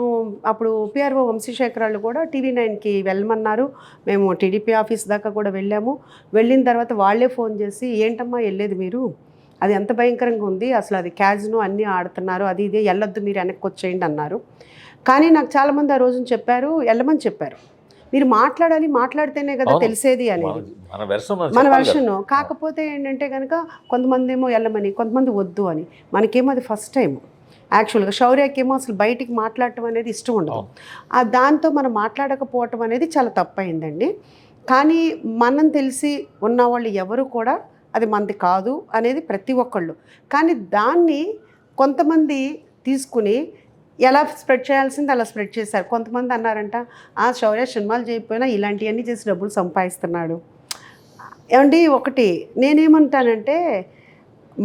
అప్పుడు పిఆర్ఓ వంశీశేఖరాలు కూడా TV9కి వెళ్ళమన్నారు. మేము టీడీపీ ఆఫీస్ దాకా కూడా వెళ్ళాము. వెళ్ళిన తర్వాత వాళ్ళే ఫోన్ చేసి, ఏంటమ్మా వెళ్ళేది మీరు, అది ఎంత భయంకరంగా ఉంది, అసలు అది క్యాజినో అన్నీ ఆడుతున్నారు, అది ఇదే, వెళ్ళొద్దు మీరు వెనక్కి వచ్చేయండి అన్నారు. కానీ నాకు చాలామంది ఆ రోజున చెప్పారు, వెళ్ళమని చెప్పారు. మీరు మాట్లాడాలి, మాట్లాడితేనే కదా తెలిసేది అనేది మన వెర్షన్. కాకపోతే ఏంటంటే కనుక కొంతమంది ఏమో వెళ్ళమని, కొంతమంది వద్దు అని. మనకేమో అది ఫస్ట్ టైం. యాక్చువల్గా శౌర్యకేమో అసలు బయటికి మాట్లాడటం అనేది ఇష్టం ఉండదు. దాంతో మనం మాట్లాడకపోవటం అనేది చాలా తప్పయిందండి. కానీ మనం తెలిసి ఉన్నవాళ్ళు ఎవరు కూడా అది మనది కాదు అనేది ప్రతి ఒక్కళ్ళు. కానీ దాన్ని కొంతమంది తీసుకుని ఎలా స్ప్రెడ్ చేయాల్సింది అలా స్ప్రెడ్ చేశారు. కొంతమంది అన్నారంట, శౌర్య సినిమాలు చేయకపోయినా ఇలాంటివన్నీ చేసి డబ్బులు సంపాదిస్తున్నాడు. ఏమండి, ఒకటి నేనేమంటానంటే,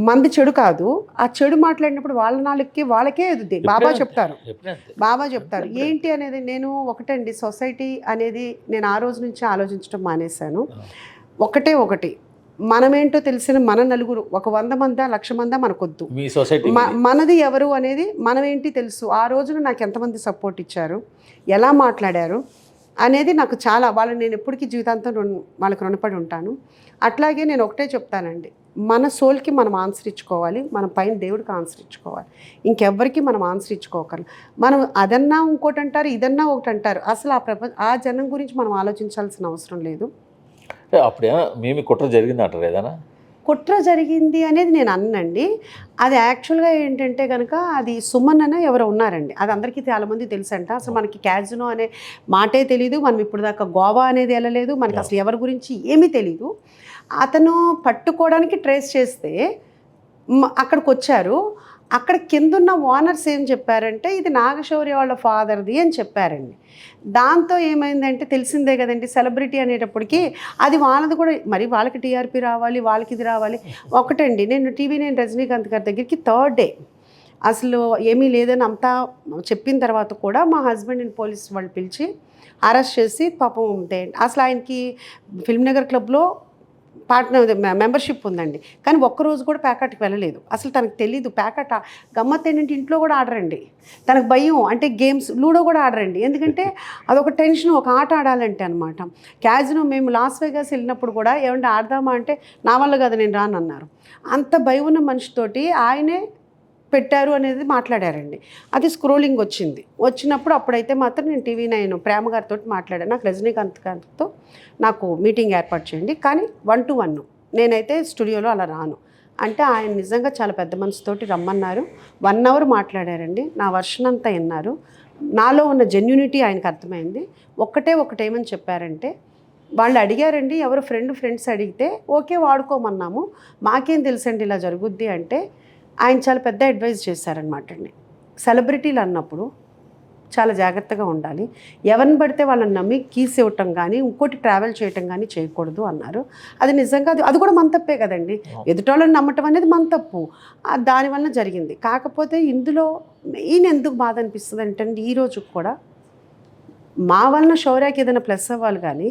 మంది చెడు కాదు, ఆ చెడు మాట్లాడినప్పుడు వాళ్ళ నాలుగుకి వాళ్ళకే ఎదుద్ది. బాబా చెప్తారు ఏంటి అనేది. నేను ఒకటండి, సొసైటీ అనేది నేను ఆ రోజు నుంచి ఆలోచించడం మానేశాను. ఒకటి మనమేంటో తెలిసిన మన నలుగురు, ఒక 100 మందా 1,00,000 మందా మనకొద్దు. మీ సొసైటీ మనది ఎవరు అనేది మనమేంటి తెలుసు. ఆ రోజున నాకు ఎంతమంది సపోర్ట్ ఇచ్చారు, ఎలా మాట్లాడారు అనేది నాకు చాలా, వాళ్ళని నేను ఎప్పటికీ జీవితాంతం వాళ్ళకి రుణపడి ఉంటాను. అట్లాగే నేను ఒకటే చెప్తానండి, మన సోల్కి మనం ఆన్సర్ ఇచ్చుకోవాలి, మన పైన దేవుడికి ఆన్సర్ ఇచ్చుకోవాలి. ఇంకెవ్వరికి మనం ఆన్సర్ ఇచ్చుకోకర్లేదు. మనం అదన్నా ఇంకోటి అంటారు, ఇదన్నా ఒకటి అంటారు. అసలు ఆ జనం గురించి మనం ఆలోచించాల్సిన అవసరం లేదు. అప్పుడేమో మేము కుట్ర జరిగింది అంటారు ఏదైనా? కుట్ర జరిగింది అనేది నేను అన్నండి. అది యాక్చువల్గా ఏంటంటే కనుక అది సుమన్ అనే ఎవరో ఉన్నారండి. అది అందరికీ చాలామంది తెలుసంట. అసలు మనకి క్యాజినో అనే మాటే తెలీదు. మనం ఇప్పుడు దాకా గోవా అనేది వెళ్ళలేదు. మనకి అసలు ఎవరి గురించి ఏమీ తెలీదు. అతను పట్టుకోవడానికి ట్రేస్ చేస్తే అక్కడికి వచ్చారు. అక్కడ కిందున్న ఓనర్స్ ఏం చెప్పారంటే, ఇది నాగశౌర్య వాళ్ళ ఫాదర్ది అని చెప్పారండి. దాంతో ఏమైందంటే, తెలిసిందే కదండి, సెలబ్రిటీ అనేటప్పటికి అది వాళ్ళది కూడా, మరి వాళ్ళకి టీఆర్పీ రావాలి, వాళ్ళకి ఇది రావాలి. ఒకటండి, నేను TV9 రజనీకాంత్ గారి దగ్గరికి 3rd డే అసలు ఏమీ లేదని అంతా చెప్పిన తర్వాత కూడా మా హస్బెండ్ని పోలీస్ వాళ్ళు పిలిచి అరెస్ట్ చేసి, పాపం అసలు ఆయనకి ఫిల్మ్ నగర్ క్లబ్లో మెంబర్షిప్ ఉందండి. కానీ ఒక్కరోజు కూడా ప్యాకెట్కి వెళ్ళలేదు. అసలు తనకు తెలీదు ప్యాకెట్. గమ్మత్ ఏంటంటే ఇంట్లో కూడా ఆడరండి. తనకు భయం, అంటే గేమ్స్ లూడో కూడా ఆడరండి. ఎందుకంటే అదొక టెన్షన్, ఒక ఆట ఆడాలంటే అనమాట. క్యాజినో మేము లాస్ వేగాస్ వెళ్ళినప్పుడు కూడా ఏమంటే ఆడదామా అంటే, నా వల్ల కదా నేను రానన్నారు. అంత భయం ఉన్న మనిషితోటి ఆయనే పెట్టారు అనేది మాట్లాడారండి. అది స్క్రోలింగ్ వచ్చినప్పుడు అప్పుడైతే మాత్రం నేను TV9 ప్రేమ గారితో మాట్లాడాను. నాకు రజనీకాంత్ గారితో నాకు మీటింగ్ ఏర్పాటు చేయండి, కానీ 1 to 1 నేనైతే స్టూడియోలో అలా రాను అంటే, ఆయన నిజంగా చాలా పెద్ద మనసుతోటి రమ్మన్నారు. 1 hour మాట్లాడారండి. నా వర్షన్ అంతా విన్నారు. నాలో ఉన్న జెన్యూనిటీ ఆయనకు అర్థమైంది. ఒకటేమని చెప్పారంటే, వాళ్ళు అడిగారండి, ఎవరు ఫ్రెండ్స్ అడిగితే ఓకే వాడుకోమన్నాము, మాకేం తెలుసండి ఇలా జరుగుద్ది అంటే, ఆయన చాలా పెద్ద అడ్వైజ్ చేశారనమాట అండి. సెలబ్రిటీలు అన్నప్పుడు చాలా జాగ్రత్తగా ఉండాలి. ఎవరిని పడితే వాళ్ళని నమ్మి కీస్ ఇవ్వటం కానీ, ఇంకోటి ట్రావెల్ చేయటం కానీ చేయకూడదు అన్నారు. అది నిజంగా అది కూడా మన తప్పే కదండి. ఎదుటోళ్ళని నమ్మటం అనేది మన తప్పు. దానివల్ల జరిగింది. కాకపోతే ఇందులో మెయిన్ ఎందుకు బాధ అనిపిస్తుంది అంటే, ఈ రోజుకి కూడా మా వలన శౌర్యకి ఏదైనా ప్లస్ అవ్వాలి కానీ,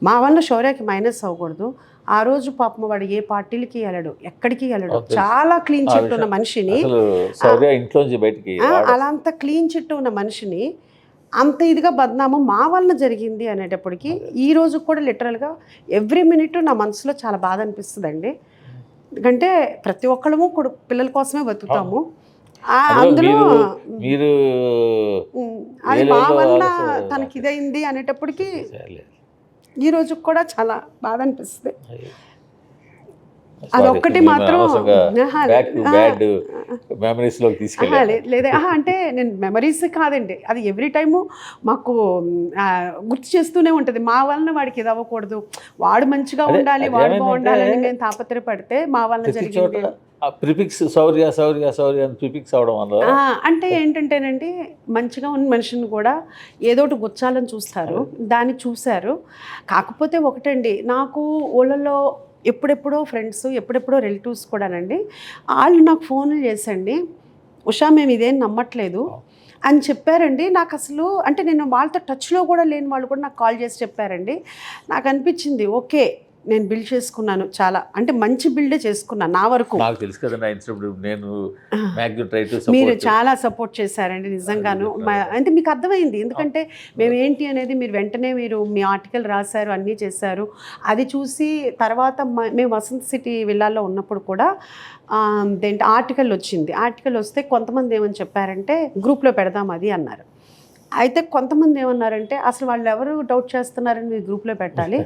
మా వలన శౌర్యకి మైనస్ అవ్వకూడదు. ఆ రోజు పాపం వాడు ఏ పార్టీలకి వెళ్ళడు, ఎక్కడికి వెళ్ళడు, చాలా క్లీన్ చిట్ ఉన్న మనిషిని, అసలు శౌర్య ఇంట్లోంచి బయటికి అలా అంత క్లీన్ చిట్ ఉన్న మనిషిని అంత ఇదిగా బద్నామం మా వలన జరిగింది అనేటప్పటికి ఈ రోజు కూడా లిటరల్గా ఎవ్రీ మినిట్ నా మనసులో చాలా బాధ అనిపిస్తుందండి. ఎందుకంటే ప్రతి ఒక్కళ్ళము పిల్లల కోసమే బతుకుతాము. అందులో మీరు అది మా వల్ల తనకి ఇదైంది అనేటప్పటికి ఈ రోజు కూడా చాలా బాధ అనిపిస్తుంది. అదొక్కటి మాత్రం లేదా అంటే నేను మెమరీస్ కాదండి, అది ఎవ్రీ టైము మాకు గుర్తు చేస్తూనే ఉంటుంది. మా వలన వాడికి ఇది అవ్వకూడదు, వాడు మంచిగా ఉండాలి, వాడు బాగుండాలని మేము తాపత్రపడితే మా వలన జరిగింది. ప్రిఫిక్స్ శౌర్య శౌర్య శౌర్య అని ప్రిఫిక్స్ అవడం వల్ల అంటే ఏంటంటేనండి, మంచిగా ఉన్న మనిషిని కూడా ఏదోటి గుచ్చాలని చూస్తారు, దాన్ని చూశారు. కాకపోతే ఒకటండి, నాకు ఊళ్ళలో ఎప్పుడెప్పుడో ఫ్రెండ్స్, ఎప్పుడెప్పుడో రిలేటివ్స్ కూడానండి, వాళ్ళు నాకు ఫోన్లు చేసండి, ఉషా మేము ఇదేం నమ్మట్లేదు అని చెప్పారండి. నాకు అసలు అంటే నేను వాళ్ళతో టచ్లో కూడా లేని వాళ్ళు కూడా నాకు కాల్ చేసి చెప్పారండి. నాకు అనిపించింది ఓకే, నేను బిల్డ్ చేసుకున్నాను, చాలా అంటే మంచి బిల్డే చేసుకున్నాను నా వరకు. నాకు తెలుసు కదా నేను మీరు చాలా సపోర్ట్ చేశారండి నిజంగాను. అంటే మీకు అర్థమైంది, ఎందుకంటే మేము ఏంటి అనేది మీరు వెంటనే మీరు మీ ఆర్టికల్ రాశారు, అన్నీ చేశారు. అది చూసి తర్వాత మేము వసంత్ సిటీ విల్లాలో ఉన్నప్పుడు కూడా ఆర్టికల్ వచ్చింది. ఆర్టికల్ వస్తే కొంతమంది ఏమని చెప్పారంటే గ్రూప్లో పెడదాం అది అన్నారు. అయితే కొంతమంది ఏమన్నారంటే అసలు వాళ్ళు ఎవరు డౌట్ చేస్తున్నారని మీరు గ్రూప్లో పెట్టాలి,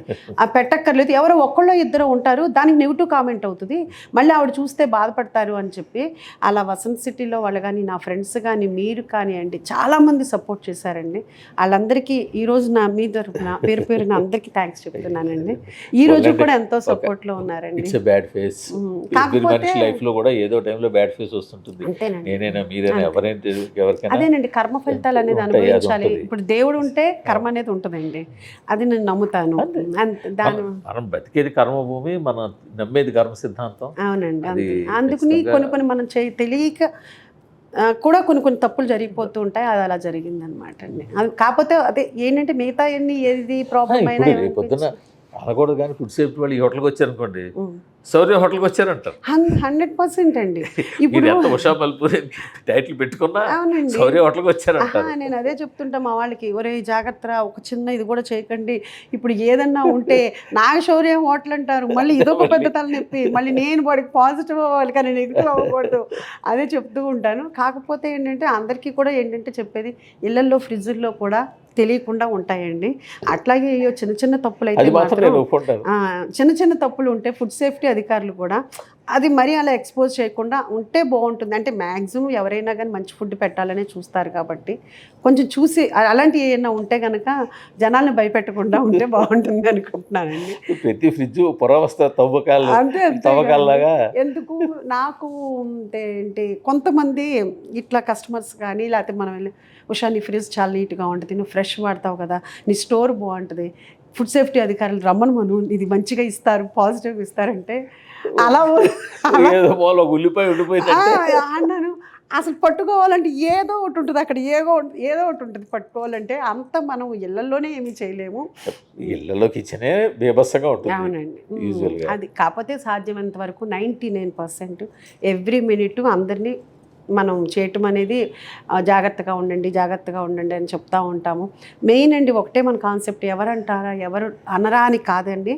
ఆ పెట్టక్కర్లేదు, ఎవరో ఒక్కళ్ళో ఇద్దరు ఉంటారు, దానికి నెగిటివ్ కామెంట్ అవుతుంది, మళ్ళీ ఆవిడ చూస్తే బాధపడతారు అని చెప్పి అలా వసంత్ సిటీలో వాళ్ళు కానీ నా ఫ్రెండ్స్ కానీ మీరు కానివ్వండి చాలామంది సపోర్ట్ చేశారండి. వాళ్ళందరికీ ఈరోజు నా మీ తరఫున పేరు పేరున అందరికీ థ్యాంక్స్ చెప్తున్నానండి. ఈ రోజు కూడా ఎంతో సపోర్ట్లో ఉన్నారండి. కాకపోతే లైఫ్లో కూడా ఏదో టైంలో బ్యాడ్ ఫేస్ వస్తుంటుంది. అదేనండి, కర్మ ఫలితాలు అనేది అనుభవించాలి. ఇప్పుడు దేవుడు ఉంటే కర్మ అనేది ఉంటుందండి, అది నేను నమ్ముతాను. మనం బతికేది కర్మభూమి, మనం నమ్మేది కర్మ సిద్ధాంతం. అవునండి, అందుకని కొన్ని మనం తెలియక కూడా కొన్ని తప్పులు జరిగిపోతూ ఉంటాయి. అది అలా జరిగిందనమాట అండి. కాకపోతే అదే ఏంటంటే మిగతా ఎన్ని ఏది ప్రాబ్లం అయినా పొద్దున అనకూడదు, కానీ ఫుడ్ సేఫ్టీ వాళ్ళు ఈ హోటల్కి వచ్చారనుకోండి, శౌర్య హోటల్కి వచ్చారంటారు. 100% అండి. ఇప్పుడు ఉషా మల్పూరి టైటిల్ పెట్టుకున్నా శౌర్య హోటల్కి వచ్చారంటారు. నేను అదే చెప్తుంటా మా వాళ్ళకి, ఒరే జాగ్రత్త, ఒక చిన్న ఇది కూడా చేయకండి, ఇప్పుడు ఏదన్నా ఉంటే నాకు శౌర్య హోటల్ అంటారు, మళ్ళీ ఇదొక పెద్ద తలనొప్పి, మళ్ళీ నేను వాడికి పాజిటివ్ అవ్వాలి కానీ నెగిటివ్ అవ్వకూడదు, అదే చెప్తూ ఉంటాను. కాకపోతే ఏంటంటే అందరికీ కూడా ఏంటంటే చెప్పేది, ఇళ్లల్లో ఫ్రిడ్జ్ల్లో కూడా తెలియకుండా ఉంటాయండి. అట్లాగే చిన్న చిన్న తప్పులు అయితే చిన్న చిన్న తప్పులు ఉంటే ఫుడ్ సేఫ్టీ అధికారులు కూడా అది మరీ అలా ఎక్స్పోజ్ చేయకుండా ఉంటే బాగుంటుంది. అంటే మ్యాక్సిమం ఎవరైనా కానీ మంచి ఫుడ్ పెట్టాలనే చూస్తారు కాబట్టి కొంచెం చూసి అలాంటివి ఏమైనా ఉంటే కనుక జనాల్ని భయపెట్టకుండా ఉంటే బాగుంటుంది అనుకుంటున్నానండి. ప్రతి ఫ్రిడ్జ్ పురావస్థ తవ్వకాలలాగా ఎందుకు నాకు ఏంటి కొంతమంది ఇట్లా కస్టమర్స్ కానీ లేకపోతే మనం వెళ్ళి ఉషా నీ ఫ్రిడ్జ్ చాలా నీట్గా ఉంటుంది, నువ్వు ఫ్రెష్ వాడతావు కదా, నీ స్టోర్ బాగుంటుంది, ఫుడ్ సేఫ్టీ అధికారులు రమ్మను మనం ఇది మంచిగా ఇస్తారు, పాజిటివ్గా ఇస్తారంటే అలా ఉల్లిపాయ అన్నాను. అసలు పట్టుకోవాలంటే ఏదో ఒకటి ఉంటుంది, అక్కడ ఏదో ఒకటి ఉంటుంది పట్టుకోవాలంటే. అంత మనం ఇళ్లలోనే ఏమీ చేయలేము, ఇళ్లలో కిచెనే బీభత్సంగా ఉంటుంది. అవునండి, అది కాకపోతే సాధ్యమైనంత వరకు 99% ఎవ్రీ మినిట్ అందరినీ మనం చేయటం అనేది జాగ్రత్తగా ఉండండి అని చెప్తూ ఉంటాము. మెయిన్ అండి ఒకటే మన కాన్సెప్ట్, ఎవరంటారా ఎవరు అనరా అని కాదండి.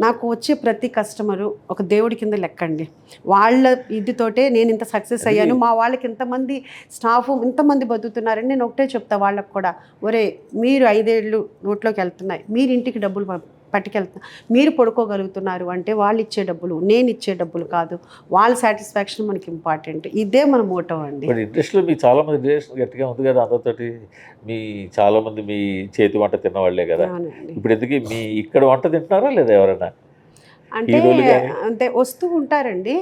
నాకు వచ్చే ప్రతి కస్టమరు ఒక దేవుడి కింద లెక్కండి. వాళ్ళ ఇదితోటే నేను ఇంత సక్సెస్ అయ్యాను, మా వాళ్ళకి ఇంతమంది స్టాఫ్ ఇంతమంది బతుకుతున్నారని నేను ఒకటే చెప్తా వాళ్ళకు కూడా, ఒరే మీరు 5 ఏళ్ళు నోట్లోకి వెళ్తున్నాయి, మీరు ఇంటికి డబ్బులు పట్టుకెళ్తా, మీరు పడుకోగలుగుతున్నారు అంటే వాళ్ళు ఇచ్చే డబ్బులు నేను ఇచ్చే డబ్బులు కాదు, వాళ్ళ సాటిస్ఫాక్షన్ మనకి ఇంపార్టెంట్. ఇదే మన మోటో అండి. ఇండస్ట్రీలో మీ చాలామంది రిలేషన్ గట్టిగా ఉంది కదా అందరితోటి, మీ చాలామంది మీ చేతి వంట తిన్నవాళ్లే కదా. ఇప్పుడు ఎందుకు మీ ఇక్కడ వంట తింటున్నారా లేదా ఎవరైనా? అంటే వస్తూ ఉంటారండి.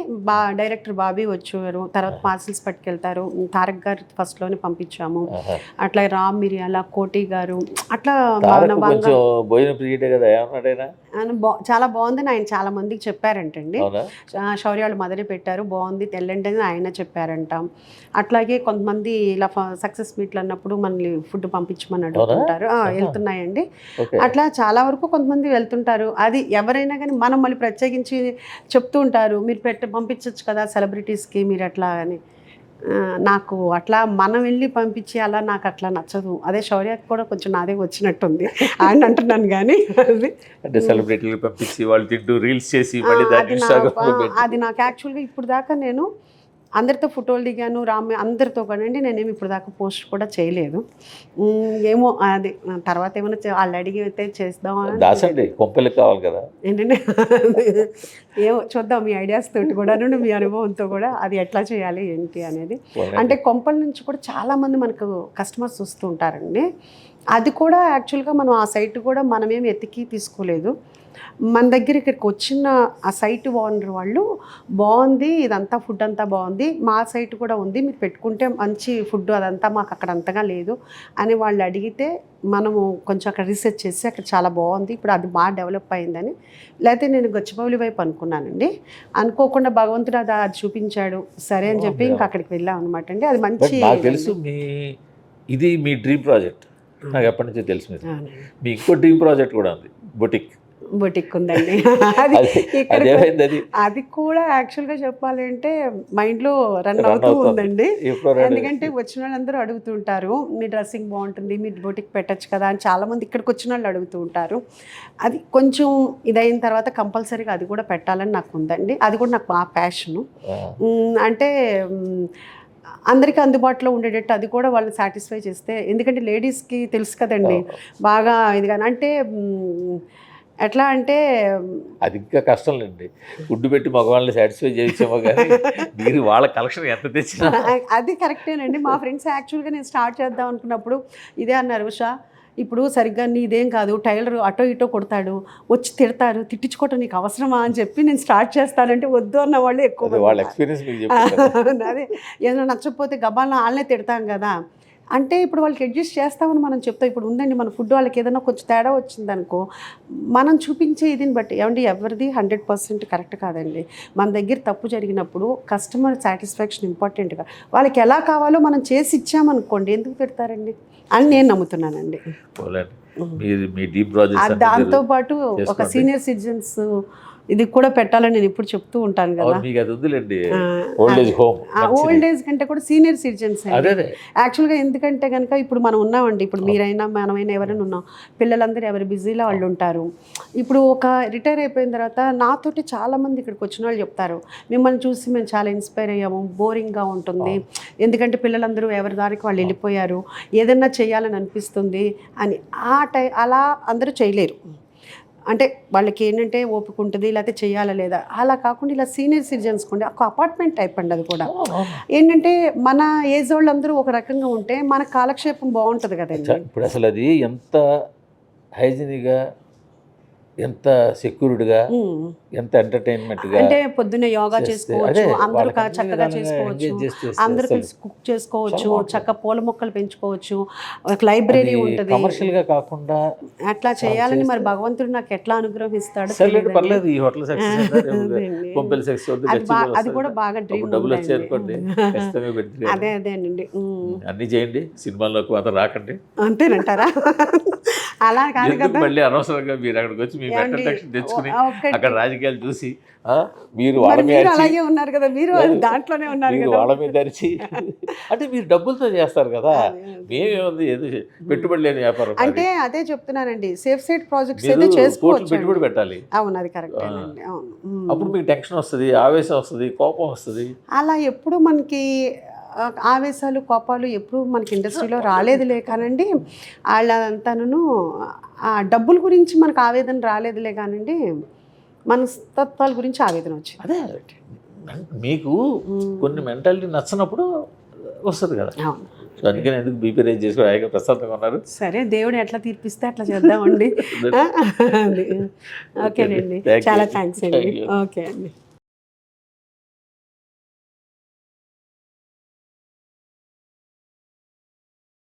డైరెక్టర్ బాబీ వచ్చారు, తర్వాత పార్సిల్స్ పట్టుకెళ్తారు. తారక్ గారు ఫస్ట్లోనే పంపించాము, అట్లా రామ్ మిరియాల కోటి గారు, అట్లా చాలా బాగుందని ఆయన చాలా మందికి చెప్పారంటండి. శౌర్యాలు మొదలు పెట్టారు, బాగుంది తెల్లండి అని ఆయన చెప్పారంట. అట్లాగే కొంతమంది ఇలా సక్సెస్ మీట్లు అన్నప్పుడు మనల్ని ఫుడ్ పంపించమని అడుగుతుంటారు, వెళ్తున్నాయండి. అట్లా చాలా వరకు కొంతమంది వెళ్తుంటారు. అది ఎవరైనా కానీ మనం మళ్ళీ మమ్మల్ని ప్రత్యేకించి చెప్తూ ఉంటారు, మీరు పంపించవచ్చు కదా సెలబ్రిటీస్కి మీరు అట్లా అని. నాకు అట్లా మనం వెళ్ళి పంపించి అలా నాకు అట్లా నచ్చదు. అదే శౌర్యకి కూడా కొంచెం నాదే వచ్చినట్టుంది ఆయన అంటున్నాను కానీ అది అంటే సెలబ్రిటీలు పంపించి వాళ్ళు తింటూ రీల్స్ చేసి మళ్ళీ దాన్ని ఇన్స్టాగ్రామ్లో పెట్టి అది నాకు యాక్చువల్గా ఇప్పుడు దాకా నేను అందరితో ఫోటోలు దిగాను, అందరితో కానండి నేనేమి ఇప్పుడు దాకా పోస్ట్ కూడా చేయలేదు. ఏమో అది తర్వాత ఏమైనా వాళ్ళు అడిగి అయితే చేద్దాం అని దాసండి కొంపలకి కావాలి కదా. ఏంటంటే ఏమో చూద్దాం మీ ఐడియాస్ తోటి కూడా మీ అనుభవంతో కూడా అది ఎట్లా చేయాలి ఏంటి అనేది. అంటే కొంపల నుంచి కూడా చాలామంది మనకు కస్టమర్స్ వస్తూ ఉంటారండి. అది కూడా యాక్చువల్గా మనం ఆ సైట్ కూడా మనమేమి ఎత్తికి తీసుకోలేదు. మన దగ్గర ఇక్కడికి వచ్చిన ఆ సైట్ ఓనర్ వాళ్ళు బాగుంది, ఇదంతా ఫుడ్ అంతా బాగుంది, మా సైట్ కూడా ఉంది, మీరు పెట్టుకుంటే మంచి ఫుడ్ అదంతా మాకు అక్కడ అంతగా లేదు అని వాళ్ళు అడిగితే మనము కొంచెం అక్కడ రీసెర్చ్ చేసి అక్కడ చాలా బాగుంది, ఇప్పుడు అది బాగా డెవలప్ అయిందని. లేకపోతే నేను గచ్చిబౌలి వైపు అనుకున్నానండి. అనుకోకుండా భగవంతుడు అది చూపించాడు, సరే అని చెప్పి ఇంకా అక్కడికి వెళ్ళాం అనమాట అండి. అది మంచి నాకు తెలుసు ఇది మీ డ్రీమ్ ప్రాజెక్ట్, నాకు ఎప్పటి నుంచో తెలుసు. మీ ఇంకో డ్రీమ్ ప్రాజెక్ట్ కూడా ఉంది, బొటిక్ ఉందండి. అది కూడా యాక్చువల్గా చెప్పాలంటే మైండ్లో రన్ అవుతూ ఉందండి. ఎందుకంటే వచ్చిన వాళ్ళందరూ అడుగుతుంటారు, మీ డ్రెస్సింగ్ బాగుంటుంది, మీరు బొటిక్ పెట్టచ్చు కదా అని చాలామంది ఇక్కడికి వచ్చిన వాళ్ళు అడుగుతూ ఉంటారు. అది కొంచెం ఇదైన తర్వాత కంపల్సరీగా అది కూడా పెట్టాలని నాకు ఉందండి. అది కూడా నాకు బాగా ప్యాషను. అంటే అందరికీ అందుబాటులో ఉండేటట్టు అది కూడా వాళ్ళు సాటిస్ఫై చేస్తే, ఎందుకంటే లేడీస్కి తెలుసు కదండి బాగా ఇది కానీ. అంటే ఎట్లా అంటే అది ఇంకా కష్టం లేండి, ఫుడ్ పెట్టి మగవాళ్ళని సాటిస్ఫై చేయించామో కానీ మీరు వాళ్ళ కలెక్షన్ ఎంత తెచ్చినా అది కరెక్టేనండి. మా ఫ్రెండ్స్ యాక్చువల్గా నేను స్టార్ట్ చేద్దాం అనుకున్నప్పుడు ఇదే అన్నారు, ఉషా ఇప్పుడు సరిగ్గా నీదేం కాదు, టైలర్ అటో ఇటో కొడతాడు, వచ్చి తిడతారు, తిట్టించుకోవటం నీకు అవసరమా అని చెప్పి నేను స్టార్ట్ చేస్తానంటే వద్దు అన్న వాళ్ళు ఎక్కువ. వాళ్ళ ఎక్స్పీరియన్స్ అదే ఏదైనా నచ్చకపోతే గబాలను వాళ్ళనే తిడతాం కదా. అంటే ఇప్పుడు వాళ్ళకి అడ్జస్ట్ చేస్తామని మనం చెప్తాం. ఇప్పుడు ఉందండి మన ఫుడ్ వాళ్ళకి ఏదైనా కొంచెం తేడా వచ్చిందనుకో మనం చూపించే ఇదిని బట్టి ఏమండి ఎవరిది 100% కరెక్ట్ కాదండి. మన దగ్గర తప్పు జరిగినప్పుడు కస్టమర్ సాటిస్ఫాక్షన్ ఇంపార్టెంట్గా వాళ్ళకి ఎలా కావాలో మనం చేసి ఇచ్చామనుకోండి ఎందుకు పెడతారండి అని నేను నమ్ముతున్నానండి. దాంతోపాటు ఒక సీనియర్ సిటిజన్స్ ఇది కూడా పెట్టాలని నేను ఇప్పుడు చెప్తూ ఉంటాను కదా. ఓల్డ్ ఏజ్ కంటే కూడా సీనియర్ సిటిజన్స్ యాక్చువల్గా. ఎందుకంటే కనుక ఇప్పుడు మనం ఉన్నామండి, ఇప్పుడు మీరైనా మనమైనా ఎవరైనా ఉన్నాం, పిల్లలందరూ ఎవరి బిజీలో వాళ్ళు ఉంటారు. ఇప్పుడు ఒక రిటైర్ అయిపోయిన తర్వాత నాతోటి చాలామంది ఇక్కడికి వచ్చిన వాళ్ళు చెప్తారు, మిమ్మల్ని చూసి మేము చాలా ఇన్స్పైర్ అయ్యాము, బోరింగ్గా ఉంటుంది, ఎందుకంటే పిల్లలందరూ ఎవరి దారికి వాళ్ళు వెళ్ళిపోయారు, ఏదన్నా చేయాలని అనిపిస్తుంది అని. అలా అందరూ చేయలేరు. అంటే వాళ్ళకి ఏంటంటే ఓపిక ఉంటుంది, లేకపోతే చేయాలా లేదా అలా కాకుండా ఇలా సీనియర్ సిటిజన్స్ కొండి ఒక అపార్ట్మెంట్ టైప్ అండి. అది కూడా ఏంటంటే మన ఏజ్ వాళ్ళందరూ ఒక రకంగా ఉంటే మన కాలక్షేపం బాగుంటుంది కదండి. ఇప్పుడు అసలు అది ఎంత హైజీనిక్గా, ఎంత సెక్యూర్డ్గా, ఎంత ఎంటర్టైన్మెంట్గా, అంటే పొద్దున్నే యోగా చేసుకోవచ్చు, అందరూ చక్కగా చేసుకోవచ్చు, అందరూ కుక్ చేసుకోవచ్చు, చక్కగా పూల మొక్కలు పెంచుకోవచ్చు, ఒక లైబ్రరీ ఉంటుంది. కమర్షియల్గా కాకుండా అట్లా చేయాలని మరి భగవంతుడు నాకు ఎట్లా అనుగ్రహిస్తాడు. అది కూడా బాగా డ్రీమ్. అదేనండి, అన్ని చేయండి, సినిమాల్లోకి మాత్రం రాకండి అంతేనంటారా? అలా కాదు కదా, మళ్ళీ అనవసరంగా మీరు అక్కడికి వచ్చి మీ మెంటల్ తెచ్చుకుని అక్కడ రాజకీయాలు చూసి మీరు అలాగే ఉన్నారు కదా, మీరు దాంట్లోనే ఉన్నారు కదా, వాళ్ళ మీద అరిచి అంటే మీరు డబ్బులతో చేస్తారు కదా, మేమేముంది ఏదో పెట్టుబడి లేని వ్యాపారం. అంటే అదే చెప్తున్నానండి, సేఫ్ సైడ్ ప్రాజెక్ట్స్ అయితే చేసుకోవచ్చు, పెట్టుబడి పెట్టాలి. అవును, అది కరెక్ట్. అవును, అప్పుడు మీకు టెన్షన్ వస్తుంది, ఆవేశం వస్తుంది, కోపం వస్తుంది. అలా ఎప్పుడు మనకి ఆవేశాలు కోపాలు ఎప్పుడు మనకి ఇండస్ట్రీలో రాలేదులే కానండి. వాళ్ళంతాను డబ్బుల గురించి మనకు ఆవేదన రాలేదులే కానండి, మనస్తత్వాల గురించి ఆవేదన వచ్చింది. అదే మీకు కొన్ని మెంటాలిటీ నచ్చినప్పుడు వస్తుంది కదా. సో అందుకని ఎందుకు బీపీ రేజ్ చేసుకుని హాయిగా ప్రశాంతంగా ఉన్నారు. సరే, దేవుడు ఎట్లా తీర్పిస్తే అట్లా చేద్దామండి. ఓకేనండి, చాలా థ్యాంక్స్ అండి. ఓకే అండి.